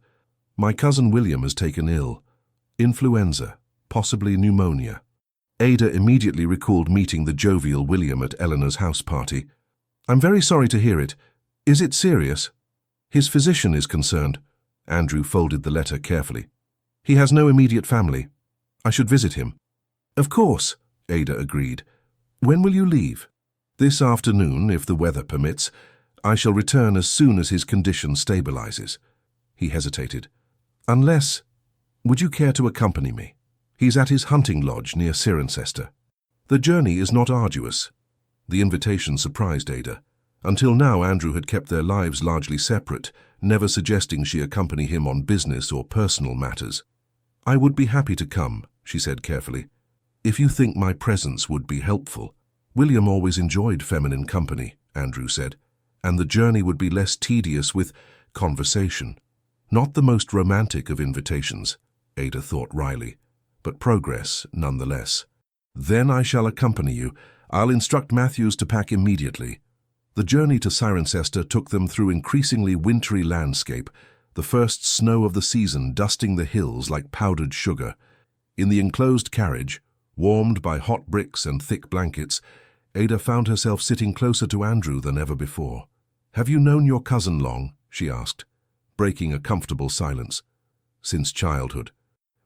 "My cousin William has taken ill. Influenza, possibly pneumonia." Ada immediately recalled meeting the jovial William at Eleanor's house party. "I'm very sorry to hear it. Is it serious?" "His physician is concerned." Andrew folded the letter carefully. "He has no immediate family. I should visit him." "Of course," Ada agreed. "When will you leave?" "This afternoon, if the weather permits. I shall return as soon as his condition stabilizes." He hesitated. "Unless, would you care to accompany me? He's at his hunting lodge near Cirencester. The journey is not arduous." The invitation surprised Ada. Until now, Andrew had kept their lives largely separate, never suggesting she accompany him on business or personal matters. "I would be happy to come," she said carefully, "if you think my presence would be helpful." "William always enjoyed feminine company," Andrew said, "and the journey would be less tedious with conversation." Not the most romantic of invitations, Ada thought wryly, but progress nonetheless. "Then I shall accompany you. I'll instruct Matthews to pack immediately." The journey to Cirencester took them through increasingly wintry landscape, the first snow of the season dusting the hills like powdered sugar. In the enclosed carriage, warmed by hot bricks and thick blankets, Ada found herself sitting closer to Andrew than ever before. "Have you known your cousin long?" she asked, breaking a comfortable silence. "Since childhood.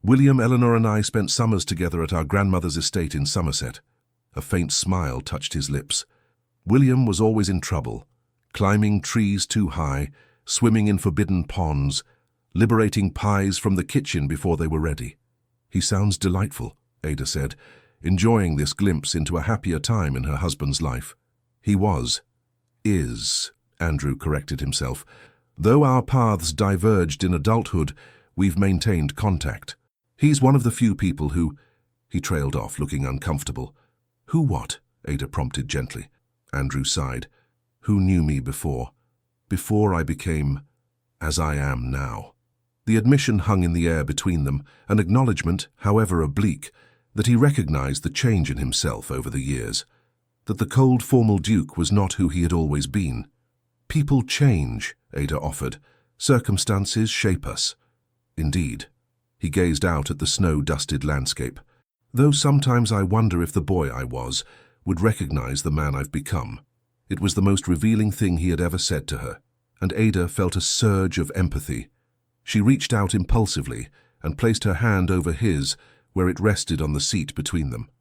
William, Eleanor, and I spent summers together at our grandmother's estate in Somerset." A faint smile touched his lips. "William was always in trouble, climbing trees too high, swimming in forbidden ponds, liberating pies from the kitchen before they were ready." "He sounds delightful," Ada said, enjoying this glimpse into a happier time in her husband's life. "He was. Is," Andrew corrected himself. "Though our paths diverged in adulthood, we've maintained contact. He's one of the few people who—" He trailed off, looking uncomfortable. "Who what?" Ada prompted gently. Andrew sighed. "Who knew me before I became as I am now." The admission hung in the air between them, an acknowledgement, however oblique, that he recognized the change in himself over the years, that the cold, formal Duke was not who he had always been. "People change," Ada offered. "Circumstances shape us." "Indeed." He gazed out at the snow-dusted landscape. "Though sometimes I wonder if the boy I was would recognize the man I've become." It was the most revealing thing he had ever said to her, and Ada felt a surge of empathy. She reached out impulsively and placed her hand over his, where it rested on the seat between them.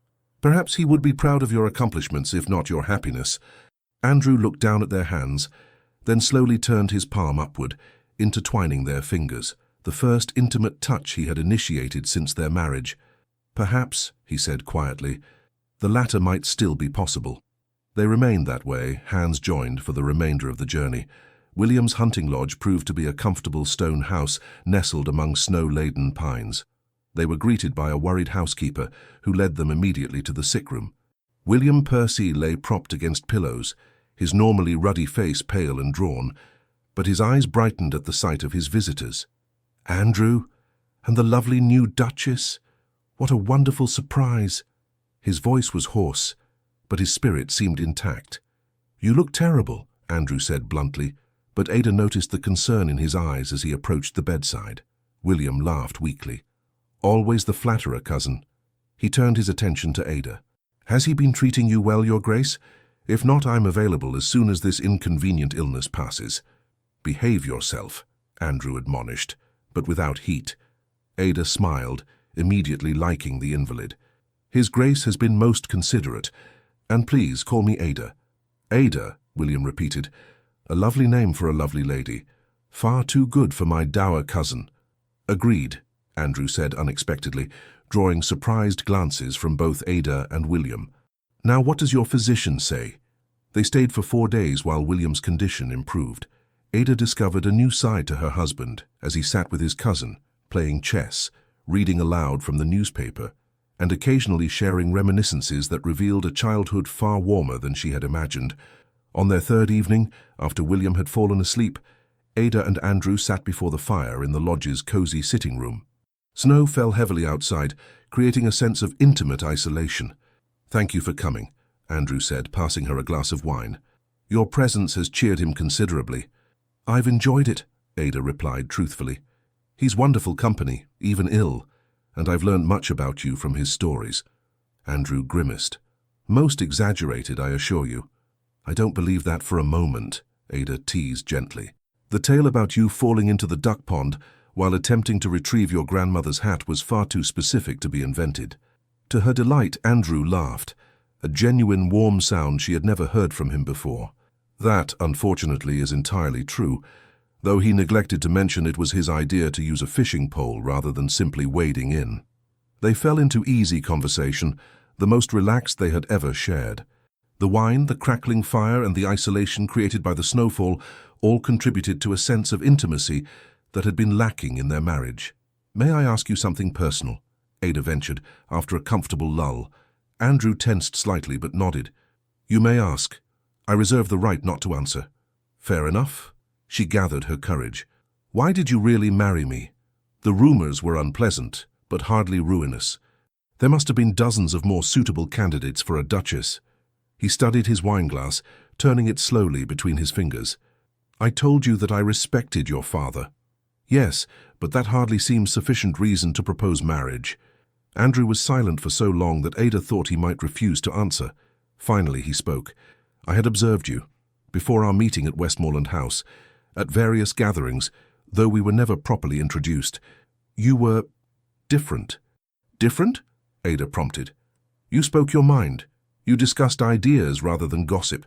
Perhaps he would be proud of your accomplishments, if not your happiness. Andrew looked down at their hands, then slowly turned his palm upward, intertwining their fingers, the first intimate touch he had initiated since their marriage. Perhaps, he said quietly, the latter might still be possible. They remained that way, hands joined, for the remainder of the journey. William's hunting lodge proved to be a comfortable stone house nestled among snow-laden pines. They were greeted by a worried housekeeper who led them immediately to the sick room. William Percy lay propped against pillows, his normally ruddy face pale and drawn, but his eyes brightened at the sight of his visitors. Andrew, and the lovely new Duchess. What a wonderful surprise! His voice was hoarse, but his spirit seemed intact. You look terrible, Andrew said bluntly, but Ada noticed the concern in his eyes as he approached the bedside. William laughed weakly. Always the flatterer, cousin. He turned his attention to Ada. Has he been treating you well, Your Grace? If not, I'm available as soon as this inconvenient illness passes. Behave yourself, Andrew admonished, but without heat. Ada smiled, immediately liking the invalid. His Grace has been most considerate, and please call me Ada. Ada, William repeated. A lovely name for a lovely lady. Far too good for my dour cousin. Agreed, Andrew said unexpectedly, drawing surprised glances from both Ada and William. Now what does your physician say? They stayed for 4 days while William's condition improved. Ada discovered a new side to her husband as he sat with his cousin, playing chess, reading aloud from the newspaper, and occasionally sharing reminiscences that revealed a childhood far warmer than she had imagined. On their 3rd evening, after William had fallen asleep, Ada and Andrew sat before the fire in the lodge's cozy sitting room. Snow fell heavily outside, creating a sense of intimate isolation. Thank you for coming, Andrew said, passing her a glass of wine. Your presence has cheered him considerably. I've enjoyed it, Ada replied truthfully. He's wonderful company, even ill, and I've learned much about you from his stories. Andrew grimaced. Most exaggerated, I assure you. I don't believe that for a moment, Ada teased gently. The tale about you falling into the duck pond while attempting to retrieve your grandmother's hat was far too specific to be invented. To her delight, Andrew laughed, a genuine warm sound she had never heard from him before. That, unfortunately, is entirely true, though he neglected to mention it was his idea to use a fishing pole rather than simply wading in. They fell into easy conversation, the most relaxed they had ever shared. The wine, the crackling fire, and the isolation created by the snowfall all contributed to a sense of intimacy that had been lacking in their marriage. May I ask you something personal? Ada ventured, after a comfortable lull. Andrew tensed slightly but nodded. You may ask. I reserve the right not to answer. Fair enough. She gathered her courage. Why did you really marry me? The rumors were unpleasant, but hardly ruinous. There must have been dozens of more suitable candidates for a duchess. He studied his wineglass, turning it slowly between his fingers. I told you that I respected your father. Yes, but that hardly seems sufficient reason to propose marriage. Andrew was silent for so long that Ada thought he might refuse to answer. Finally he spoke. I had observed you, before our meeting at Westmoreland House, at various gatherings, though we were never properly introduced. You were different. Different? Ada prompted. You spoke your mind. You discussed ideas rather than gossip.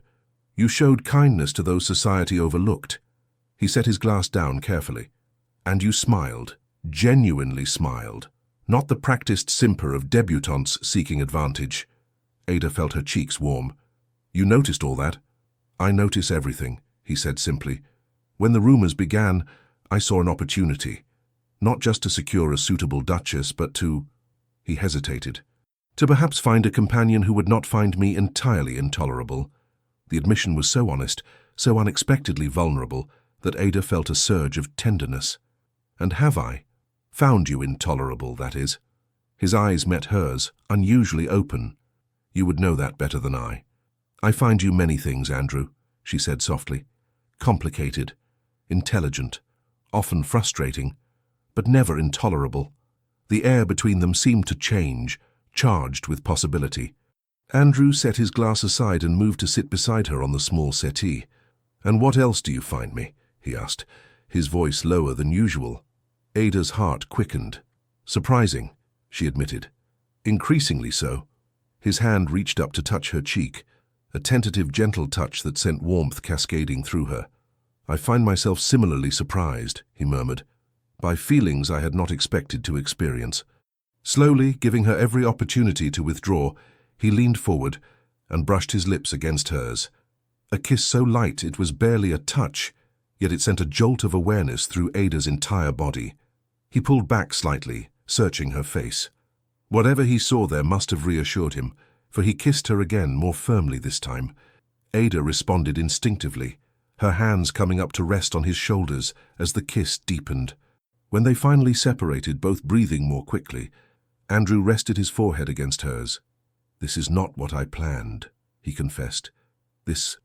You showed kindness to those society overlooked. He set his glass down carefully. And you smiled, genuinely smiled, not the practiced simper of debutantes seeking advantage. Ada felt her cheeks warm. You noticed all that? I notice everything, he said simply. When the rumors began, I saw an opportunity, not just to secure a suitable duchess, but to... He hesitated. To perhaps find a companion who would not find me entirely intolerable. The admission was so honest, so unexpectedly vulnerable, that Ada felt a surge of tenderness. And have I? Found you intolerable, that is. His eyes met hers, unusually open. You would know that better than I. I find you many things, Andrew, she said softly. Complicated, intelligent, often frustrating, but never intolerable. The air between them seemed to change, charged with possibility. Andrew set his glass aside and moved to sit beside her on the small settee. And what else do you find me? He asked, his voice lower than usual. Ada's heart quickened. Surprising, she admitted. Increasingly so. His hand reached up to touch her cheek, a tentative, gentle touch that sent warmth cascading through her. I find myself similarly surprised, he murmured, by feelings I had not expected to experience. Slowly, giving her every opportunity to withdraw, he leaned forward and brushed his lips against hers. A kiss so light it was barely a touch, yet it sent a jolt of awareness through Ada's entire body. He pulled back slightly, searching her face. Whatever he saw there must have reassured him, for he kissed her again, more firmly this time. Ada responded instinctively, her hands coming up to rest on his shoulders as the kiss deepened. When they finally separated, both breathing more quickly, Andrew rested his forehead against hers. "This is not what I planned," he confessed. "This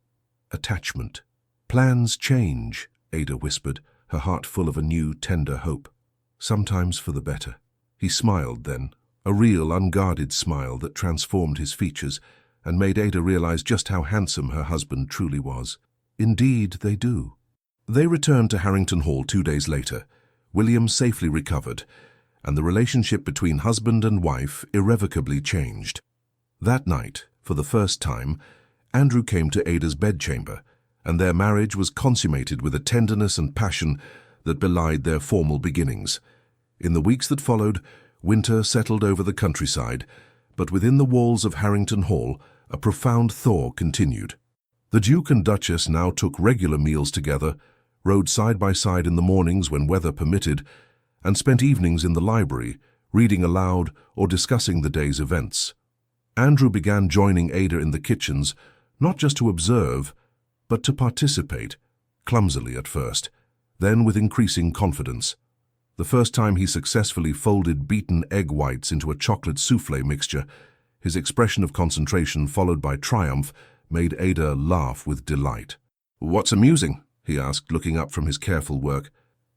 attachment." "Plans change," Ada whispered, her heart full of a new, tender hope. "Sometimes for the better." He smiled then, a real, unguarded smile that transformed his features and made Ada realize just how handsome her husband truly was. "Indeed, they do." They returned to Harrington Hall 2 days later, William safely recovered, and the relationship between husband and wife irrevocably changed. That night, for the first time, Andrew came to Ada's bedchamber, and their marriage was consummated with a tenderness and passion that belied their formal beginnings. In the weeks that followed, winter settled over the countryside, but within the walls of Harrington Hall, a profound thaw continued. The Duke and Duchess now took regular meals together, rode side by side in the mornings when weather permitted, and spent evenings in the library, reading aloud or discussing the day's events. Andrew began joining Ada in the kitchens, not just to observe, but to participate, clumsily at first, then with increasing confidence. The first time he successfully folded beaten egg whites into a chocolate soufflé mixture, his expression of concentration followed by triumph made Ada laugh with delight. "What's amusing?" he asked, looking up from his careful work.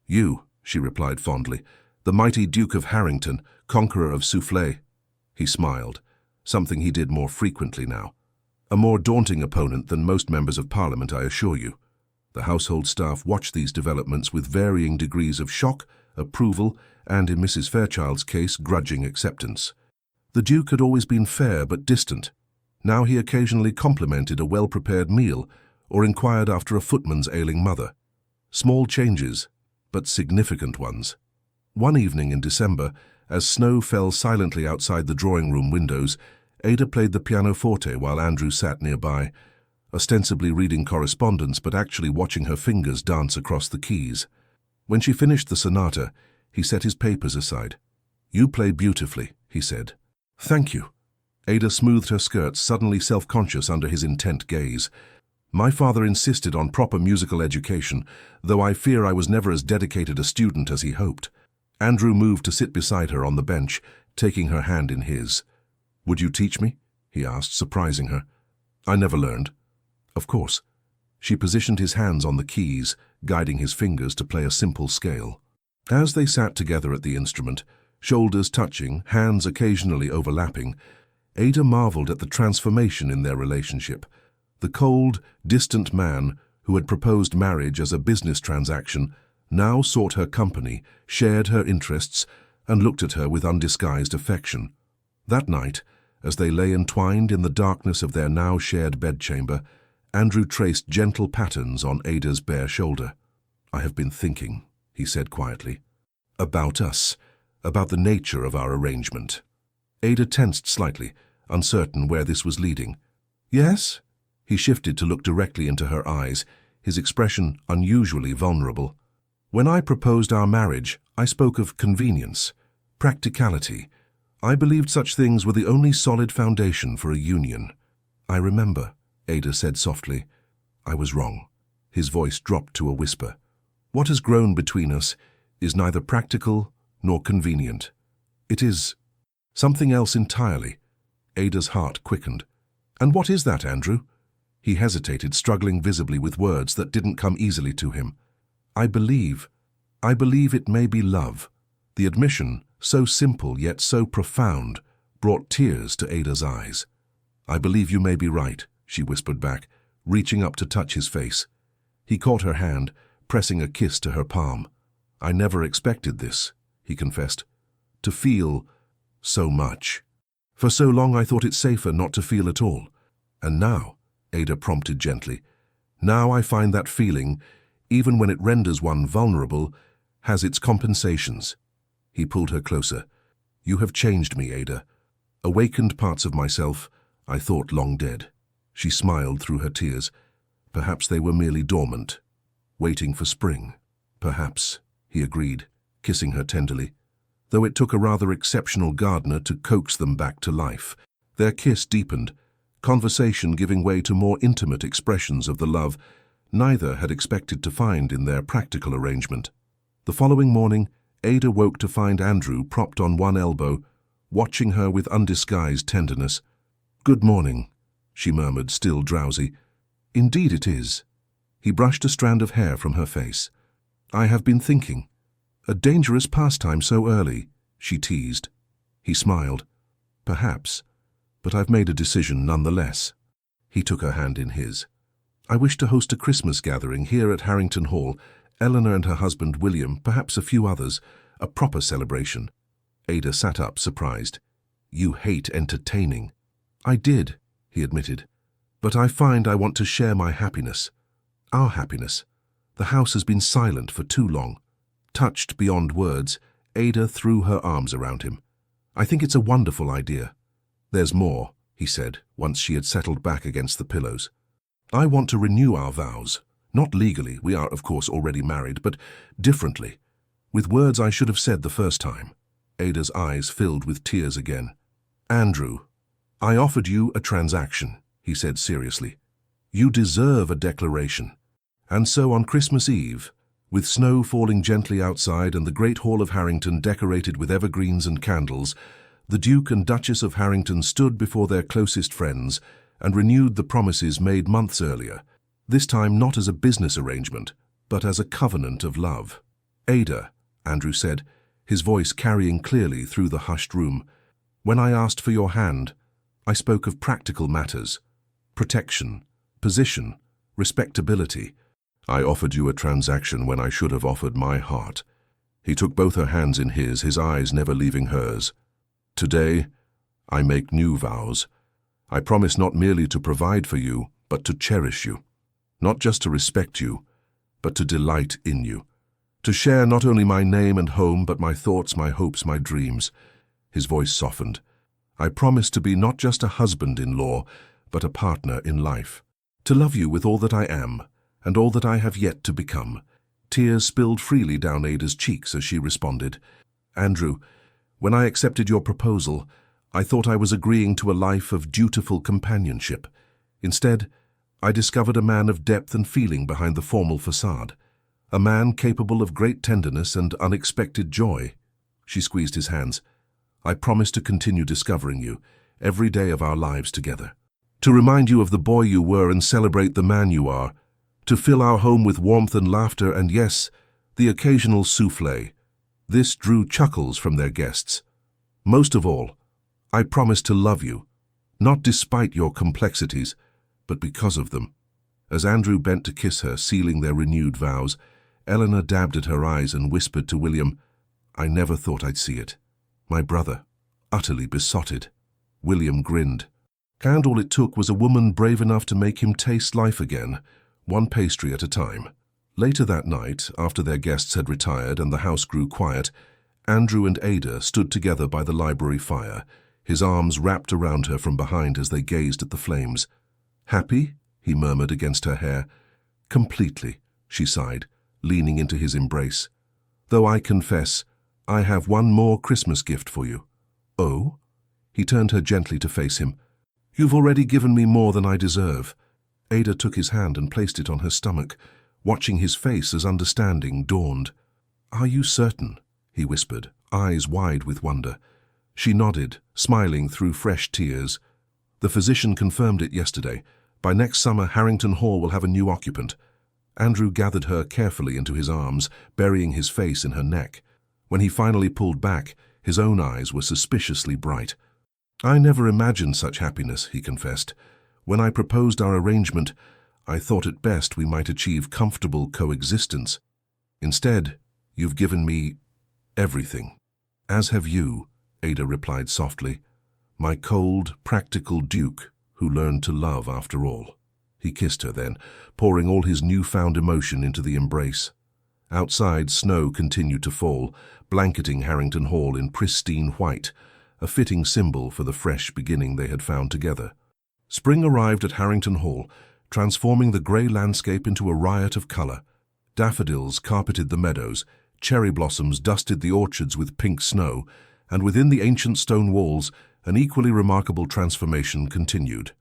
"You," she replied fondly, "the mighty Duke of Harrington, conqueror of soufflé." He smiled, something he did more frequently now. "A more daunting opponent than most members of Parliament, I assure you." The household staff watched these developments with varying degrees of shock, approval, and, in Mrs. Fairchild's case, grudging acceptance. The Duke had always been fair but distant. Now he occasionally complimented a well-prepared meal or inquired after a footman's ailing mother. Small changes, but significant ones. One evening in December, as snow fell silently outside the drawing-room windows, Ada played the pianoforte while Andrew sat nearby, ostensibly reading correspondence but actually watching her fingers dance across the keys. When she finished the sonata, he set his papers aside. "You play beautifully," he said. "Thank you." Ada smoothed her skirts, suddenly self-conscious under his intent gaze. "My father insisted on proper musical education, though I fear I was never as dedicated a student as he hoped." Andrew moved to sit beside her on the bench, taking her hand in his. "Would you teach me?" he asked, surprising her. "I never learned." "Of course." She positioned his hands on the keys, guiding his fingers to play a simple scale. As they sat together at the instrument, shoulders touching, hands occasionally overlapping, Ada marveled at the transformation in their relationship. The cold, distant man who had proposed marriage as a business transaction now sought her company, shared her interests, and looked at her with undisguised affection. That night, as they lay entwined in the darkness of their now shared bedchamber, Andrew traced gentle patterns on Ada's bare shoulder. "I have been thinking," he said quietly, "about us, about the nature of our arrangement." Ada tensed slightly, uncertain where this was leading. "Yes?" He shifted to look directly into her eyes, his expression unusually vulnerable. "When I proposed our marriage, I spoke of convenience, practicality. I believed such things were the only solid foundation for a union." "I remember," Ada said softly. "I was wrong." His voice dropped to a whisper. "What has grown between us is neither practical nor convenient. It is something else entirely." Ada's heart quickened. "And what is that, Andrew?" He hesitated, struggling visibly with words that didn't come easily to him. I believe it may be love." The admission, so simple yet so profound, brought tears to Ada's eyes. "I believe you may be right," she whispered back, reaching up to touch his face. He caught her hand, pressing a kiss to her palm. "I never expected this," he confessed. "To feel so much. For so long I thought it safer not to feel at all. And now," Ada prompted gently, "now I find that feeling, even when it renders one vulnerable, has its compensations." He pulled her closer. "You have changed me, Ada. Awakened parts of myself I thought long dead." She smiled through her tears. Perhaps they were merely dormant, waiting for spring. "Perhaps," he agreed, kissing her tenderly, though it took a rather exceptional gardener to coax them back to life. Their kiss deepened, conversation giving way to more intimate expressions of the love neither had expected to find in their practical arrangement. The following morning, Ada woke to find Andrew propped on one elbow, watching her with undisguised tenderness. "Good morning," she murmured, still drowsy. "Indeed it is." He brushed a strand of hair from her face. "I have been thinking. A dangerous pastime so early," she teased. He smiled. "Perhaps, but I've made a decision nonetheless." He took her hand in his. "I wish to host a Christmas gathering here at Harrington Hall, Eleanor and her husband William, perhaps a few others, a proper celebration." Ada sat up, surprised. "You hate entertaining." "I did," he admitted. "But I find I want to share my happiness. Our happiness. The house has been silent for too long." Touched beyond words, Ada threw her arms around him. "I think it's a wonderful idea." "There's more," he said, once she had settled back against the pillows. "I want to renew our vows. Not legally, we are of course already married, but differently. With words I should have said the first time." Ada's eyes filled with tears again. "Andrew, I offered you a transaction," he said seriously. "You deserve a declaration." And so on Christmas Eve, with snow falling gently outside and the great hall of Harrington decorated with evergreens and candles, the Duke and Duchess of Harrington stood before their closest friends and renewed the promises made months earlier, this time not as a business arrangement, but as a covenant of love. "Ada," Andrew said, his voice carrying clearly through the hushed room, "when I asked for your hand, I spoke of practical matters, protection, position, respectability. I offered you a transaction when I should have offered my heart." He took both her hands in his eyes never leaving hers. "Today, I make new vows. I promise not merely to provide for you, but to cherish you. Not just to respect you, but to delight in you. To share not only my name and home, but my thoughts, my hopes, my dreams." His voice softened. "I promise to be not just a husband-in-law, but a partner in life. To love you with all that I am, and all that I have yet to become." Tears spilled freely down Ada's cheeks as she responded. "Andrew, when I accepted your proposal, I thought I was agreeing to a life of dutiful companionship. Instead, I discovered a man of depth and feeling behind the formal facade. A man capable of great tenderness and unexpected joy." She squeezed his hands. "I promise to continue discovering you, every day of our lives together. To remind you of the boy you were and celebrate the man you are. To fill our home with warmth and laughter and, yes, the occasional soufflé." This drew chuckles from their guests. "Most of all, I promise to love you, not despite your complexities, but because of them." As Andrew bent to kiss her, sealing their renewed vows, Eleanor dabbed at her eyes and whispered to William, "I never thought I'd see it. My brother, utterly besotted." William grinned. And all it took was a woman brave enough to make him taste life again, one pastry at a time. Later that night, after their guests had retired and the house grew quiet, Andrew and Ada stood together by the library fire, his arms wrapped around her from behind as they gazed at the flames. "Happy?" he murmured against her hair. "Completely," she sighed, leaning into his embrace. "Though I confess, I have one more Christmas gift for you." "Oh?" He turned her gently to face him. "You've already given me more than I deserve." Ada took his hand and placed it on her stomach, watching his face as understanding dawned. "Are you certain?" he whispered, eyes wide with wonder. She nodded, smiling through fresh tears. "The physician confirmed it yesterday. By next summer, Harrington Hall will have a new occupant." Andrew gathered her carefully into his arms, burying his face in her neck. When he finally pulled back, his own eyes were suspiciously bright. "I never imagined such happiness," he confessed. "When I proposed our arrangement, I thought at best we might achieve comfortable coexistence. Instead, You've given me everything. As have you, Ada replied softly. My cold, practical duke who learned to love after all. He kissed her then, pouring all his newfound emotion into the embrace. Outside, snow continued to fall, blanketing Harrington Hall in pristine white, a fitting symbol for the fresh beginning they had found together. Spring arrived at Harrington Hall, transforming the grey landscape into a riot of colour. Daffodils carpeted the meadows, cherry blossoms dusted the orchards with pink snow, and within the ancient stone walls, an equally remarkable transformation continued.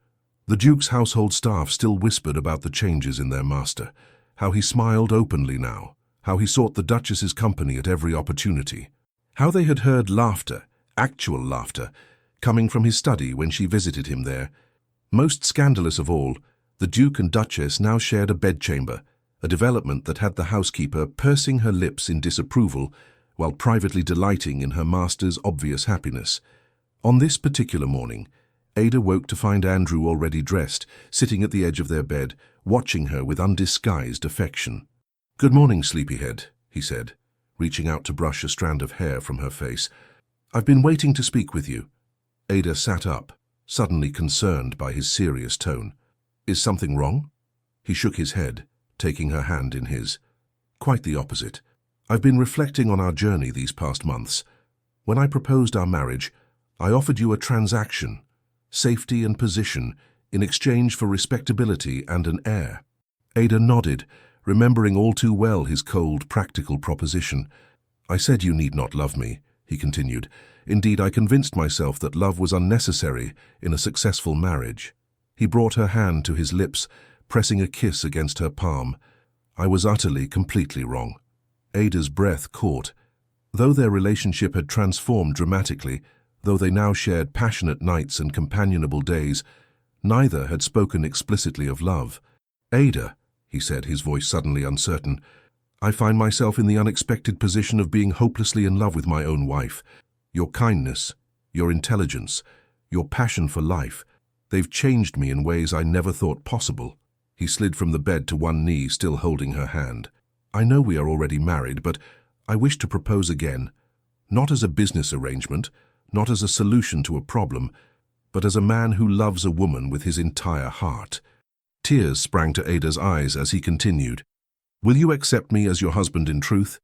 The Duke's household staff still whispered about the changes in their master, how he smiled openly now, how he sought the Duchess's company at every opportunity, how they had heard laughter, actual laughter, coming from his study when she visited him there. Most scandalous of all, the Duke and Duchess now shared a bedchamber, a development that had the housekeeper pursing her lips in disapproval while privately delighting in her master's obvious happiness. On this particular morning, Ada woke to find Andrew already dressed, sitting at the edge of their bed, watching her with undisguised affection. "Good morning, sleepyhead," he said, reaching out to brush a strand of hair from her face. "I've been waiting to speak with you." Ada sat up, suddenly concerned by his serious tone. "Is something wrong?" He shook his head, taking her hand in his. "Quite the opposite. I've been reflecting on our journey these past months. When I proposed our marriage, I offered you a transaction, safety and position, in exchange for respectability and an heir." Ada nodded, remembering all too well his cold, practical proposition. "I said you need not love me," he continued. "Indeed, I convinced myself that love was unnecessary in a successful marriage." He brought her hand to his lips, pressing a kiss against her palm. "I was utterly, completely wrong." Ada's breath caught. Though their relationship had transformed dramatically, though they now shared passionate nights and companionable days, neither had spoken explicitly of love. "Ada," he said, his voice suddenly uncertain, "I find myself in the unexpected position of being hopelessly in love with my own wife. Your kindness, your intelligence, your passion for life, they've changed me in ways I never thought possible." He slid from the bed to one knee, still holding her hand. "I know we are already married, but I wish to propose again, not as a business arrangement, not as a solution to a problem, but as a man who loves a woman with his entire heart." Tears sprang to Ada's eyes as he continued. "Will you accept me as your husband in truth?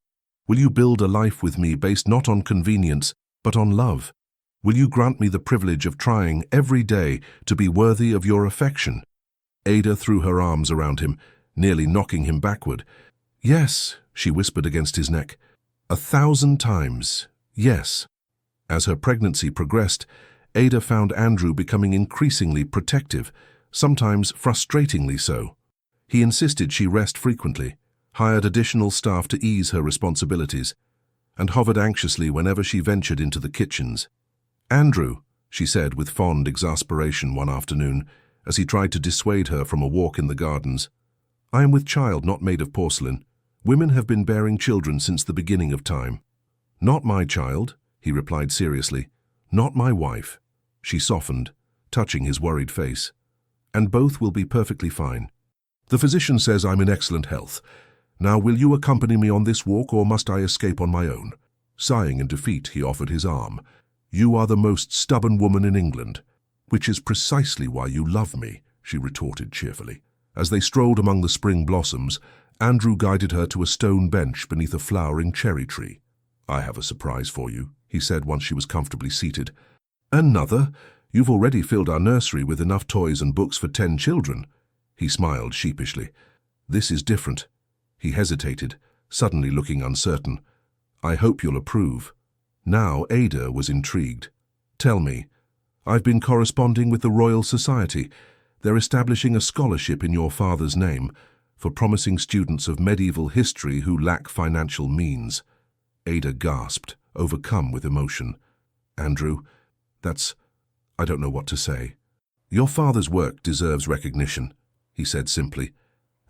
Will you build a life with me based not on convenience, but on love? Will you grant me the privilege of trying every day to be worthy of your affection?" Ada threw her arms around him, nearly knocking him backward. "Yes," she whispered against his neck. 1,000 times, yes." As her pregnancy progressed, Ada found Andrew becoming increasingly protective, sometimes frustratingly so. He insisted she rest frequently, hired additional staff to ease her responsibilities, and hovered anxiously whenever she ventured into the kitchens. "Andrew," she said with fond exasperation one afternoon, as he tried to dissuade her from a walk in the gardens, "I am with child not made of porcelain. Women have been bearing children since the beginning of time." "Not my child," he replied seriously. "Not my wife." She softened, touching his worried face. "And both will be perfectly fine. The physician says I'm in excellent health. Now will you accompany me on this walk, or must I escape on my own?" Sighing in defeat, he offered his arm. "You are the most stubborn woman in England." "Which is precisely why you love me," she retorted cheerfully. As they strolled among the spring blossoms, Andrew guided her to a stone bench beneath a flowering cherry tree. "I have a surprise for you," he said once she was comfortably seated. "Another? You've already filled our nursery with enough toys and books for 10 children." He smiled sheepishly. "This is different." He hesitated, suddenly looking uncertain. "I hope you'll approve." Now Ada was intrigued. "Tell me." "I've been corresponding with the Royal Society. They're establishing a scholarship in your father's name for promising students of medieval history who lack financial means." Ada gasped, overcome with emotion. "Andrew, I don't know what to say." "Your father's work deserves recognition," he said simply.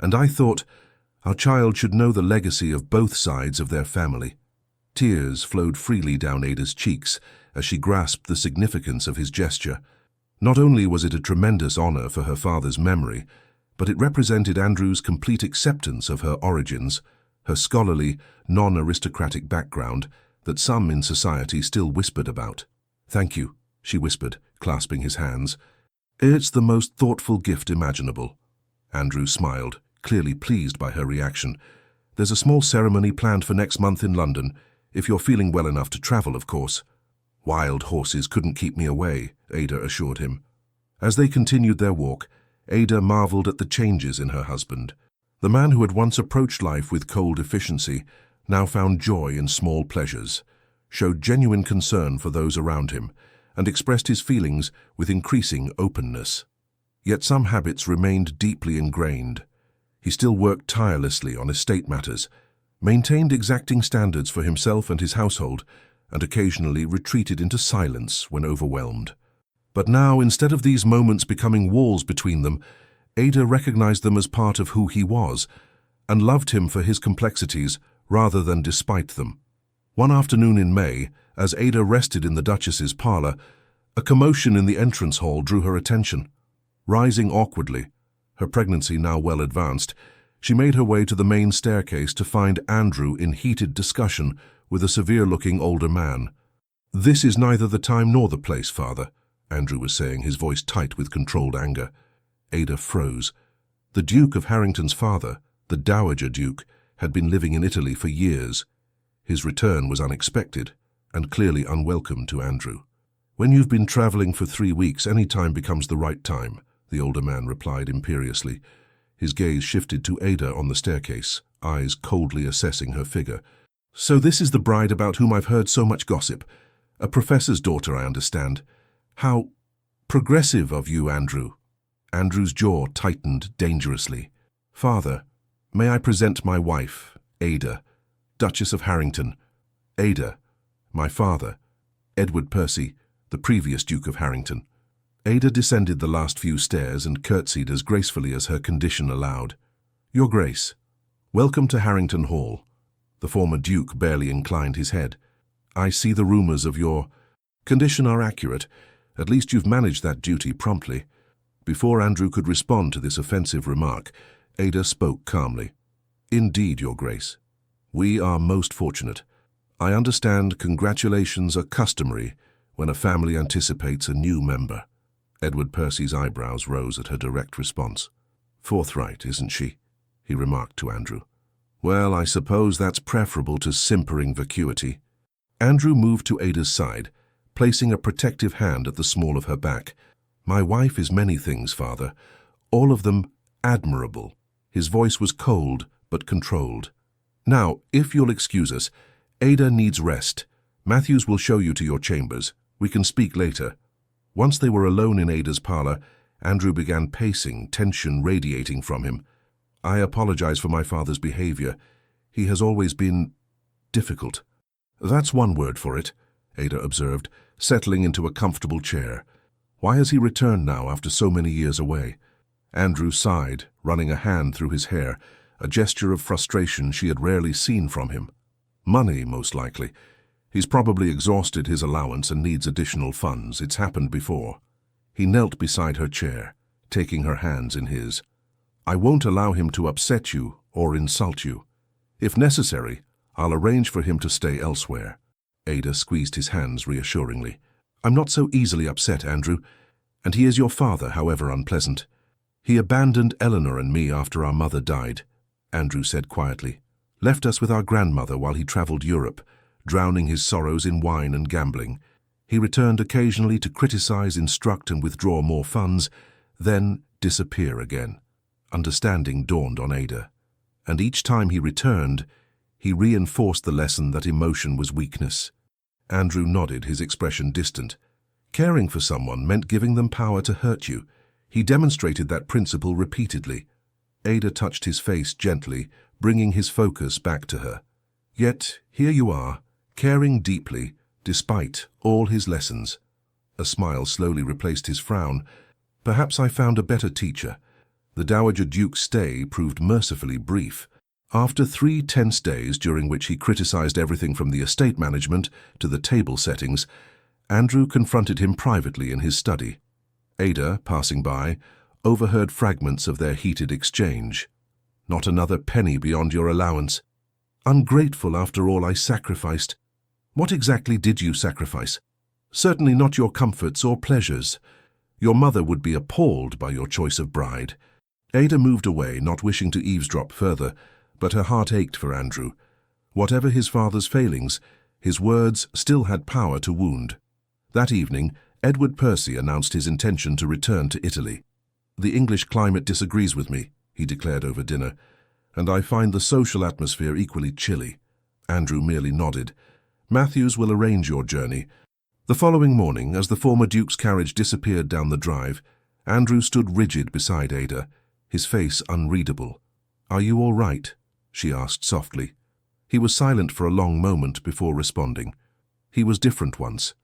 "And I thought our child should know the legacy of both sides of their family." Tears flowed freely down Ada's cheeks as she grasped the significance of his gesture. Not only was it a tremendous honor for her father's memory, but it represented Andrew's complete acceptance of her origins, her scholarly, non-aristocratic background that some in society still whispered about. "Thank you," she whispered, clasping his hands. "It's the most thoughtful gift imaginable." Andrew smiled, clearly pleased by her reaction. "There's a small ceremony planned for next month in London, if you're feeling well enough to travel, of course." "Wild horses couldn't keep me away," Ada assured him. As they continued their walk, Ada marveled at the changes in her husband. The man who had once approached life with cold efficiency now found joy in small pleasures, showed genuine concern for those around him, and expressed his feelings with increasing openness. Yet some habits remained deeply ingrained. He still worked tirelessly on estate matters, maintained exacting standards for himself and his household, and occasionally retreated into silence when overwhelmed. But now, instead of these moments becoming walls between them, Ada recognized them as part of who he was, and loved him for his complexities rather than despite them. One afternoon in May, as Ada rested in the Duchess's parlor, a commotion in the entrance hall drew her attention. Rising awkwardly, her pregnancy now well advanced, she made her way to the main staircase to find Andrew in heated discussion with a severe-looking older man. "This is neither the time nor the place, Father," Andrew was saying, his voice tight with controlled anger. Ada froze. The Duke of Harrington's father, the Dowager Duke, had been living in Italy for years. His return was unexpected and clearly unwelcome to Andrew. "When you've been traveling for 3 weeks, any time becomes the right time," the older man replied imperiously. His gaze shifted to Ada on the staircase, eyes coldly assessing her figure. "So this is the bride about whom I've heard so much gossip. A professor's daughter, I understand. How progressive of you, Andrew." Andrew's jaw tightened dangerously. "Father, may I present my wife, Ada, Duchess of Harrington. Ada, my father, Edward Percy, the previous Duke of Harrington." Ada descended the last few stairs and curtsied as gracefully as her condition allowed. "Your Grace, welcome to Harrington Hall." The former Duke barely inclined his head. "I see the rumors of your condition are accurate. At least you've managed that duty promptly." Before Andrew could respond to this offensive remark, Ada spoke calmly. "Indeed, Your Grace. We are most fortunate. I understand congratulations are customary when a family anticipates a new member." Edward Percy's eyebrows rose at her direct response. "Forthright, isn't she?" he remarked to Andrew. "Well, I suppose that's preferable to simpering vacuity." Andrew moved to Ada's side, placing a protective hand at the small of her back. "My wife is many things, Father, all of them admirable." His voice was cold but controlled. "Now, if you'll excuse us, Ada needs rest. Matthews will show you to your chambers. We can speak later." Once they were alone in Ada's parlor, Andrew began pacing, tension radiating from him. "I apologize for my father's behavior. He has always been difficult." "That's one word for it," Ada observed, settling into a comfortable chair. "Why has he returned now after so many years away?" Andrew sighed, running a hand through his hair, a gesture of frustration she had rarely seen from him. "Money, most likely. He's probably exhausted his allowance and needs additional funds. It's happened before." He knelt beside her chair, taking her hands in his. "I won't allow him to upset you or insult you. If necessary, I'll arrange for him to stay elsewhere." Ada squeezed his hands reassuringly. "I'm not so easily upset, Andrew, and he is your father, however unpleasant. He abandoned Eleanor and me after our mother died," Andrew said quietly. "Left us with our grandmother while he traveled Europe, drowning his sorrows in wine and gambling. He returned occasionally to criticize, instruct, and withdraw more funds, then disappear again." Understanding dawned on Ada. And each time he returned, he reinforced the lesson that emotion was weakness. Andrew nodded, his expression distant. Caring for someone meant giving them power to hurt you. He demonstrated that principle repeatedly. Ada touched his face gently, bringing his focus back to her. "Yet here you are, caring deeply, despite all his lessons." A smile slowly replaced his frown. "Perhaps I found a better teacher." The Dowager Duke's stay proved mercifully brief. After 3 tense days during which he criticized everything from the estate management to the table settings, Andrew confronted him privately in his study. Ada, passing by, overheard fragments of their heated exchange. "Not another penny beyond your allowance." Ungrateful after all I sacrificed. What exactly did you sacrifice? Certainly not your comforts or pleasures. Your mother would be appalled by your choice of bride. Ada moved away, not wishing to eavesdrop further, but her heart ached for Andrew. Whatever his father's failings, his words still had power to wound. That evening, Edward Percy announced his intention to return to Italy. "The English climate disagrees with me," he declared over dinner, "and I find the social atmosphere equally chilly." Andrew merely nodded. "Matthews will arrange your journey." The following morning, as the former Duke's carriage disappeared down the drive, Andrew stood rigid beside Ada, his face unreadable. "Are you all right?" she asked softly. He was silent for a long moment before responding. "He was different once,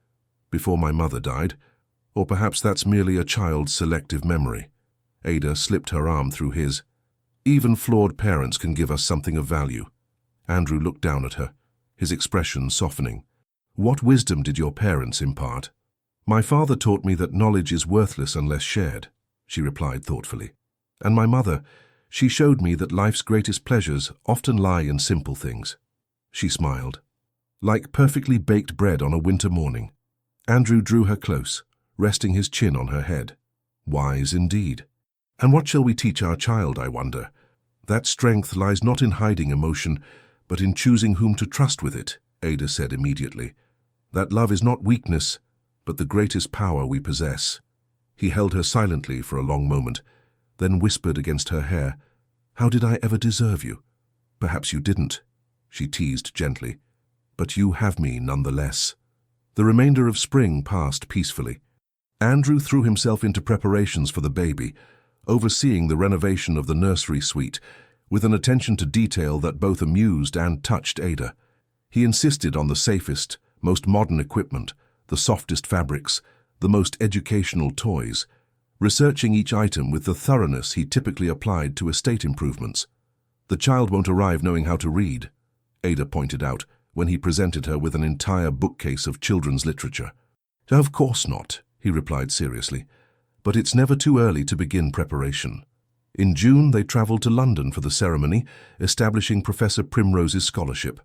before my mother died, or perhaps that's merely a child's selective memory." Ada slipped her arm through his. "Even flawed parents can give us something of value." Andrew looked down at her, his expression softening. "What wisdom did your parents impart?" "My father taught me that knowledge is worthless unless shared," she replied thoughtfully. "And my mother, she showed me that life's greatest pleasures often lie in simple things." She smiled. "Like perfectly baked bread on a winter morning." Andrew drew her close, resting his chin on her head. "Wise indeed. And what shall we teach our child, I wonder? That strength lies not in hiding emotion, but in choosing whom to trust with it," Ada said immediately. "That love is not weakness, but the greatest power we possess." He held her silently for a long moment, then whispered against her hair, "How did I ever deserve you?" "Perhaps you didn't," she teased gently, "but you have me nonetheless." The remainder of spring passed peacefully. Andrew threw himself into preparations for the baby, overseeing the renovation of the nursery suite, with an attention to detail that both amused and touched Ada. He insisted on the safest, most modern equipment, the softest fabrics, the most educational toys, researching each item with the thoroughness he typically applied to estate improvements. "The child won't arrive knowing how to read," Ada pointed out when he presented her with an entire bookcase of children's literature. "Of course not," he replied seriously, "but it's never too early to begin preparation." In June, they traveled to London for the ceremony, establishing Professor Primrose's scholarship.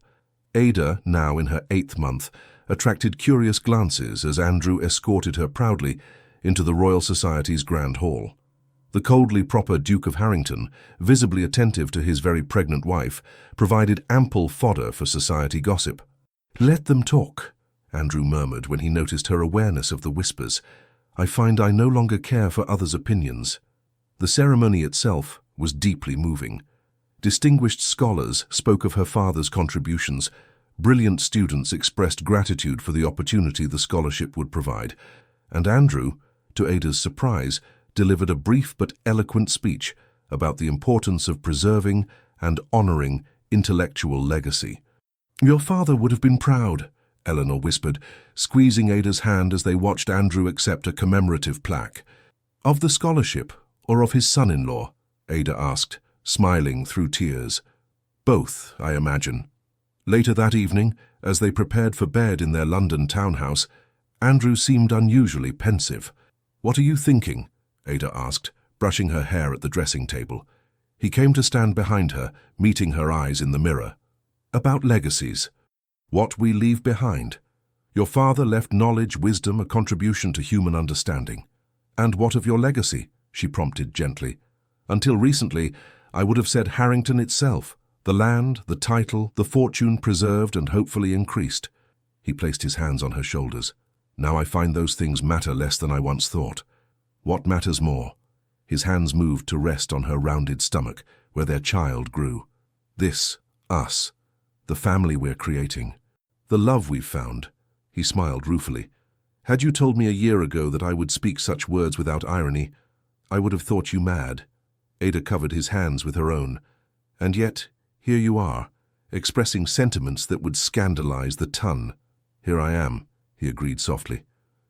Ada, now in her 8th month, attracted curious glances as Andrew escorted her proudly into the Royal Society's Grand Hall. The coldly proper Duke of Harrington, visibly attentive to his very pregnant wife, provided ample fodder for society gossip. "Let them talk," Andrew murmured when he noticed her awareness of the whispers. "I find I no longer care for others' opinions." The ceremony itself was deeply moving. Distinguished scholars spoke of her father's contributions. Brilliant students expressed gratitude for the opportunity the scholarship would provide. And Andrew, to Ada's surprise, delivered a brief but eloquent speech about the importance of preserving and honoring intellectual legacy. "Your father would have been proud," Eleanor whispered, squeezing Ada's hand as they watched Andrew accept a commemorative plaque. "Of the scholarship, or of his son-in-law?" Ada asked, smiling through tears. "Both, I imagine." Later that evening, as they prepared for bed in their London townhouse, Andrew seemed unusually pensive. "What are you thinking?" Ada asked, brushing her hair at the dressing table. He came to stand behind her, meeting her eyes in the mirror. "About legacies. What we leave behind. Your father left knowledge, wisdom, a contribution to human understanding." "And what of your legacy?" she prompted gently. "Until recently, I would have said Harrington itself. The land, the title, the fortune preserved and hopefully increased." He placed his hands on her shoulders. "Now I find those things matter less than I once thought." "What matters more?" His hands moved to rest on her rounded stomach, where their child grew. "This, us, the family we're creating, the love we've found." He smiled ruefully. "Had you told me a year ago that I would speak such words without irony, I would have thought you mad." Ada covered his hands with her own. "And yet, here you are, expressing sentiments that would scandalize the ton." "Here I am," he agreed softly,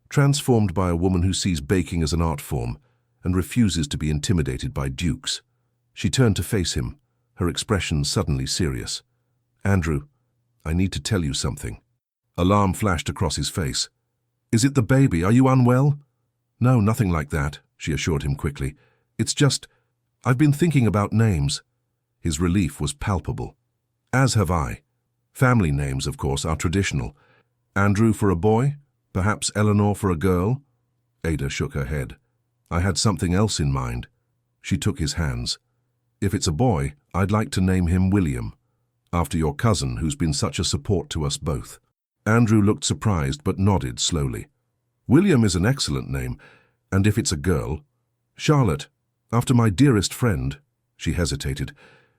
"transformed by a woman who sees baking as an art form and refuses to be intimidated by dukes." She turned to face him, her expression suddenly serious. "Andrew, I need to tell you something." Alarm flashed across his face. "Is it the baby? Are you unwell?" "No, nothing like that," she assured him quickly. "It's just, I've been thinking about names." His relief was palpable. As have I. Family names, of course, are traditional. Andrew for a boy? Perhaps Eleanor for a girl? Ada shook her head. I had something else in mind. She took his hands. If it's a boy, I'd like to name him William, after your cousin who's been such a support to us both. Andrew looked surprised but nodded slowly. William is an excellent name, and if it's a girl, Charlotte, after my dearest friend. She hesitated.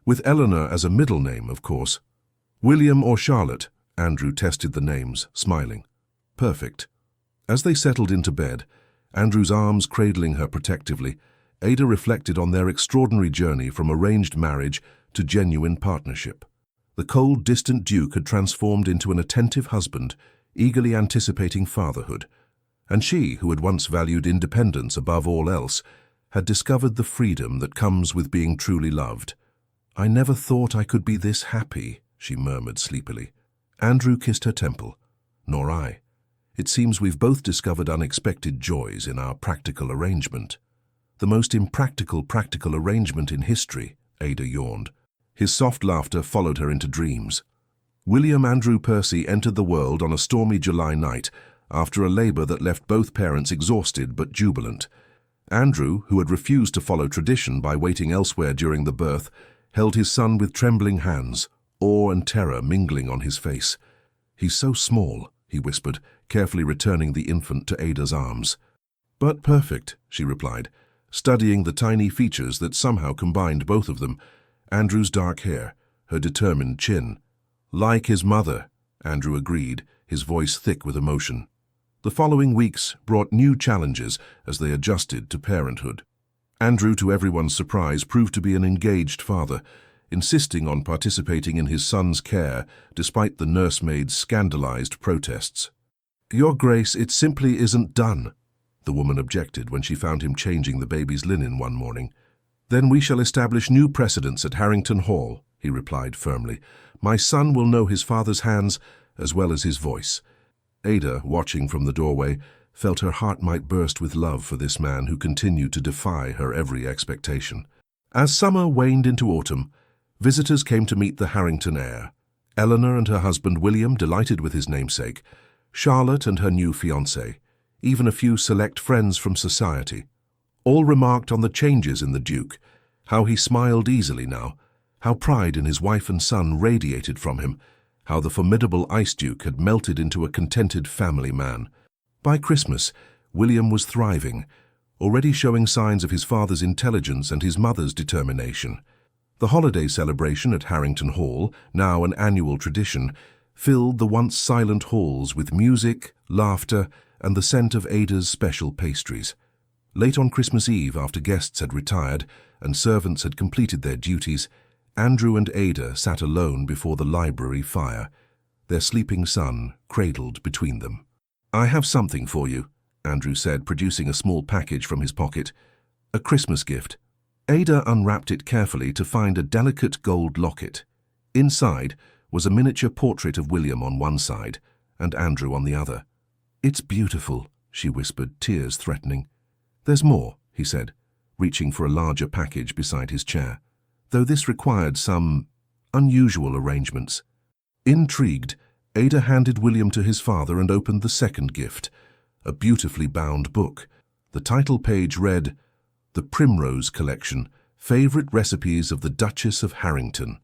With Eleanor as a middle name, of course. William or Charlotte? Andrew tested the names, smiling. Perfect. As they settled into bed, Andrew's arms cradling her protectively, Ada reflected on their extraordinary journey from arranged marriage to genuine partnership. The cold, distant Duke had transformed into an attentive husband, eagerly anticipating fatherhood. And she, who had once valued independence above all else, had discovered the freedom that comes with being truly loved. I never thought I could be this happy, she murmured sleepily. Andrew kissed her temple. Nor I. It seems we've both discovered unexpected joys in our practical arrangement. The most impractical practical arrangement in history, Ada yawned. His soft laughter followed her into dreams. William Andrew Percy entered the world on a stormy July night, after a labor that left both parents exhausted but jubilant. Andrew, who had refused to follow tradition by waiting elsewhere during the birth, held his son with trembling hands, awe and terror mingling on his face. He's so small, he whispered, carefully returning the infant to Ada's arms. But perfect, she replied, studying the tiny features that somehow combined both of them, Andrew's dark hair, her determined chin. Like his mother, Andrew agreed, his voice thick with emotion. The following weeks brought new challenges as they adjusted to parenthood. Andrew, to everyone's surprise, proved to be an engaged father, insisting on participating in his son's care despite the nursemaid's scandalized protests. Your Grace, it simply isn't done, the woman objected when she found him changing the baby's linen one morning. Then we shall establish new precedents at Harrington Hall, he replied firmly. My son will know his father's hands as well as his voice. Ada, watching from the doorway, felt her heart might burst with love for this man who continued to defy her every expectation. As summer waned into autumn, visitors came to meet the Harrington heir. Eleanor and her husband William, delighted with his namesake, Charlotte and her new fiancé, even a few select friends from society. All remarked on the changes in the Duke, how he smiled easily now, how pride in his wife and son radiated from him, how the formidable Ice Duke had melted into a contented family man. By Christmas, William was thriving, already showing signs of his father's intelligence and his mother's determination. The holiday celebration at Harrington Hall, now an annual tradition, filled the once silent halls with music, laughter, and the scent of Ada's special pastries. Late on Christmas Eve, after guests had retired and servants had completed their duties, Andrew and Ada sat alone before the library fire, their sleeping son cradled between them. I have something for you, Andrew said, producing a small package from his pocket. A Christmas gift. Ada unwrapped it carefully to find a delicate gold locket. Inside was a miniature portrait of William on one side and Andrew on the other. It's beautiful, she whispered, tears threatening. There's more, he said, reaching for a larger package beside his chair, though this required some unusual arrangements. Intrigued, Ada handed William to his father and opened the second gift, a beautifully bound book. The title page read, The Primrose Collection, Favorite Recipes of the Duchess of Harrington.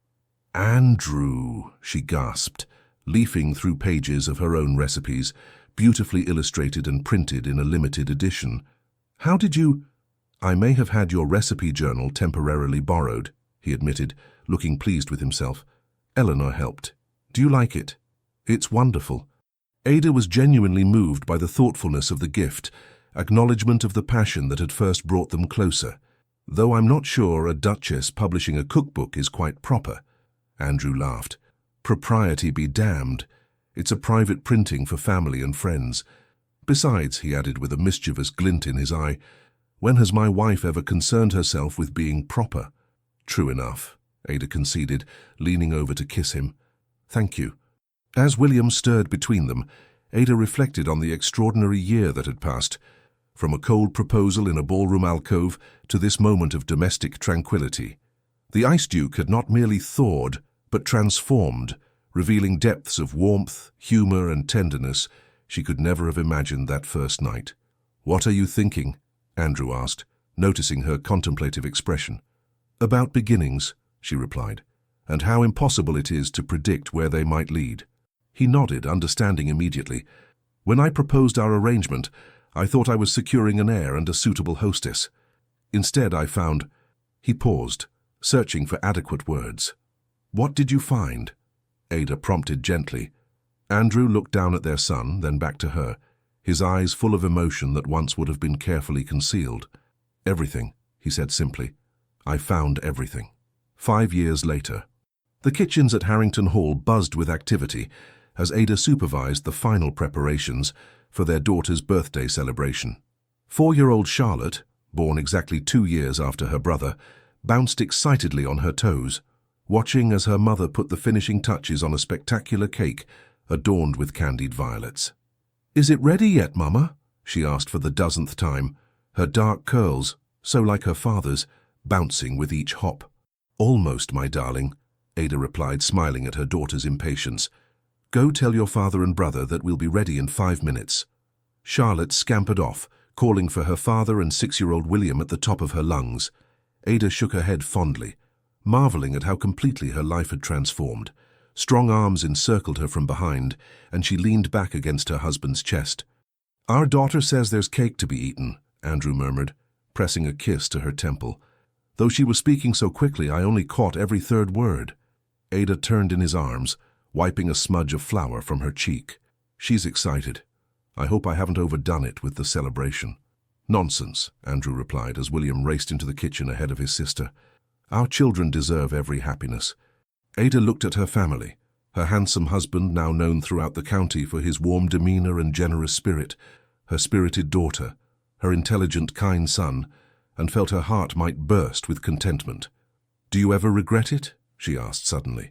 Andrew, she gasped, leafing through pages of her own recipes, beautifully illustrated and printed in a limited edition. How did you— I may have had your recipe journal temporarily borrowed, he admitted, looking pleased with himself. Eleanor helped. Do you like it? It's wonderful. Ada was genuinely moved by the thoughtfulness of the gift, acknowledgement of the passion that had first brought them closer. Though I'm not sure a duchess publishing a cookbook is quite proper. Andrew laughed. Propriety be damned. It's a private printing for family and friends. Besides, he added with a mischievous glint in his eye, when has my wife ever concerned herself with being proper? True enough, Ada conceded, leaning over to kiss him. Thank you. As William stirred between them, Ada reflected on the extraordinary year that had passed, from a cold proposal in a ballroom alcove to this moment of domestic tranquility. The Ice Duke had not merely thawed, but transformed, revealing depths of warmth, humor, and tenderness she could never have imagined that first night. "What are you thinking?" Andrew asked, noticing her contemplative expression. "About beginnings," she replied, "and how impossible it is to predict where they might lead." He nodded, understanding immediately. "When I proposed our arrangement, I thought I was securing an heir and a suitable hostess. Instead, I found—" He paused, searching for adequate words. "What did you find?" Ada prompted gently. Andrew looked down at their son, then back to her, his eyes full of emotion that once would have been carefully concealed. "Everything," he said simply. "I found everything." 5 years later. The kitchens at Harrington Hall buzzed with activity as Ada supervised the final preparations for their daughter's birthday celebration. 4-year-old Charlotte, born exactly 2 years after her brother, bounced excitedly on her toes, watching as her mother put the finishing touches on a spectacular cake adorned with candied violets. "Is it ready yet, Mama?" she asked for the dozenth time, her dark curls, so like her father's, bouncing with each hop. "Almost, my darling," Ada replied, smiling at her daughter's impatience. "Go tell your father and brother that we'll be ready in 5 minutes." Charlotte scampered off, calling for her father and 6-year-old William at the top of her lungs. Ada shook her head fondly, marveling at how completely her life had transformed. Strong arms encircled her from behind, and she leaned back against her husband's chest. "Our daughter says there's cake to be eaten," Andrew murmured, pressing a kiss to her temple. Though she was speaking so quickly, I only caught every third word. Ada turned in his arms, wiping a smudge of flour from her cheek. "She's excited. I hope I haven't overdone it with the celebration." "Nonsense," Andrew replied as William raced into the kitchen ahead of his sister. "Our children deserve every happiness." Ada looked at her family, her handsome husband now known throughout the county for his warm demeanor and generous spirit, her spirited daughter, her intelligent, kind son, and felt her heart might burst with contentment. "Do you ever regret it?" she asked suddenly.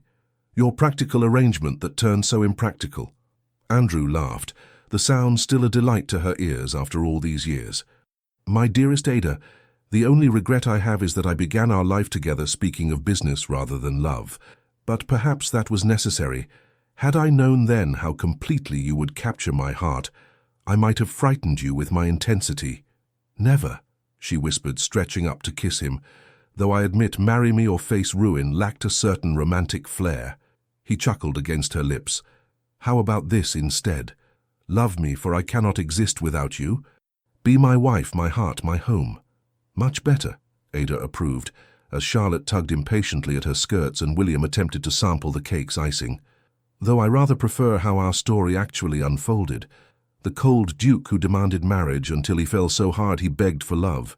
"Your practical arrangement that turned so impractical?" Andrew laughed, the sound still a delight to her ears after all these years. "My dearest Ada, the only regret I have is that I began our life together speaking of business rather than love. But perhaps that was necessary. Had I known then how completely you would capture my heart, I might have frightened you with my intensity." "Never," she whispered, stretching up to kiss him, though I admit marry me or face ruin lacked a certain romantic flair. He chuckled against her lips. "How about this instead? Love me, for I cannot exist without you. Be my wife, my heart, my home." "Much better," Ada approved, as Charlotte tugged impatiently at her skirts and William attempted to sample the cake's icing. "Though I rather prefer how our story actually unfolded. The cold duke who demanded marriage until he fell so hard he begged for love,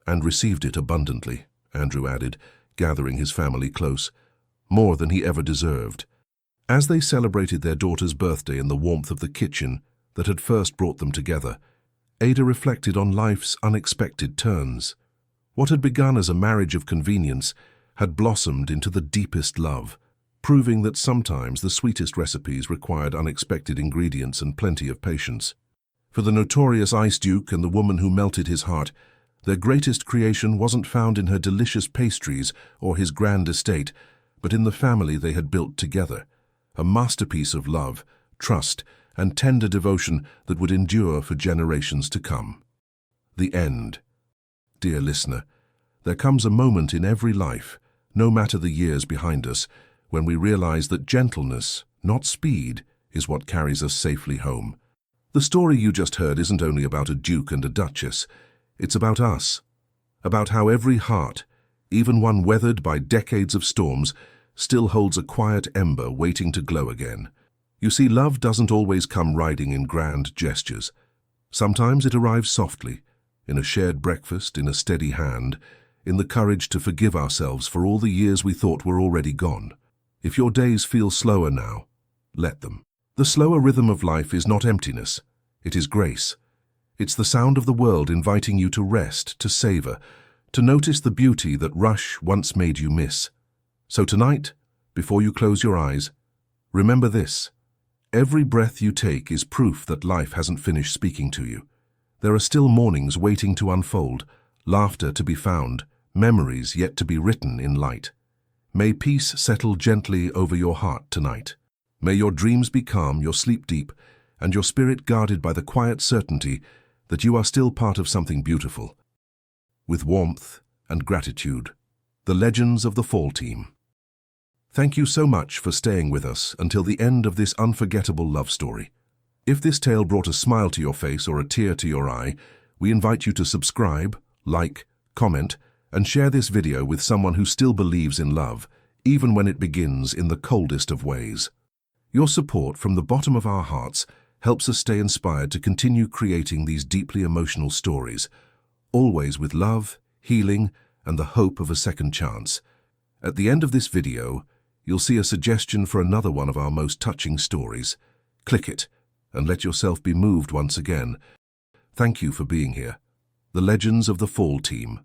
and received it abundantly," Andrew added, gathering his family close. "More than he ever deserved." As they celebrated their daughter's birthday in the warmth of the kitchen that had first brought them together, Ada reflected on life's unexpected turns. What had begun as a marriage of convenience had blossomed into the deepest love, proving that sometimes the sweetest recipes required unexpected ingredients and plenty of patience. For the notorious Ice Duke and the woman who melted his heart, their greatest creation wasn't found in her delicious pastries or his grand estate, but in the family they had built together, a masterpiece of love, trust, and tender devotion that would endure for generations to come. The end. Dear listener, there comes a moment in every life, no matter the years behind us, when we realize that gentleness, not speed, is what carries us safely home. The story you just heard isn't only about a duke and a duchess. It's about us, about how every heart, even one weathered by decades of storms, still holds a quiet ember waiting to glow again. You see, love doesn't always come riding in grand gestures. Sometimes it arrives softly, in a shared breakfast, in a steady hand, in the courage to forgive ourselves for all the years we thought were already gone. If your days feel slower now, let them. The slower rhythm of life is not emptiness, it is grace. It's the sound of the world inviting you to rest, to savor, to notice the beauty that rush once made you miss. So tonight, before you close your eyes, remember this. Every breath you take is proof that life hasn't finished speaking to you. There are still mornings waiting to unfold, laughter to be found, memories yet to be written in light. May peace settle gently over your heart tonight. May your dreams be calm, your sleep deep, and your spirit guarded by the quiet certainty that you are still part of something beautiful. With warmth and gratitude, the Legends of the Fall Team. Thank you so much for staying with us until the end of this unforgettable love story. If this tale brought a smile to your face or a tear to your eye, we invite you to subscribe, like, comment, and share this video with someone who still believes in love, even when it begins in the coldest of ways. Your support from the bottom of our hearts helps us stay inspired to continue creating these deeply emotional stories, always with love, healing, and the hope of a second chance. At the end of this video, you'll see a suggestion for another one of our most touching stories. Click it and let yourself be moved once again. Thank you for being here. The Legends of the Fall Team.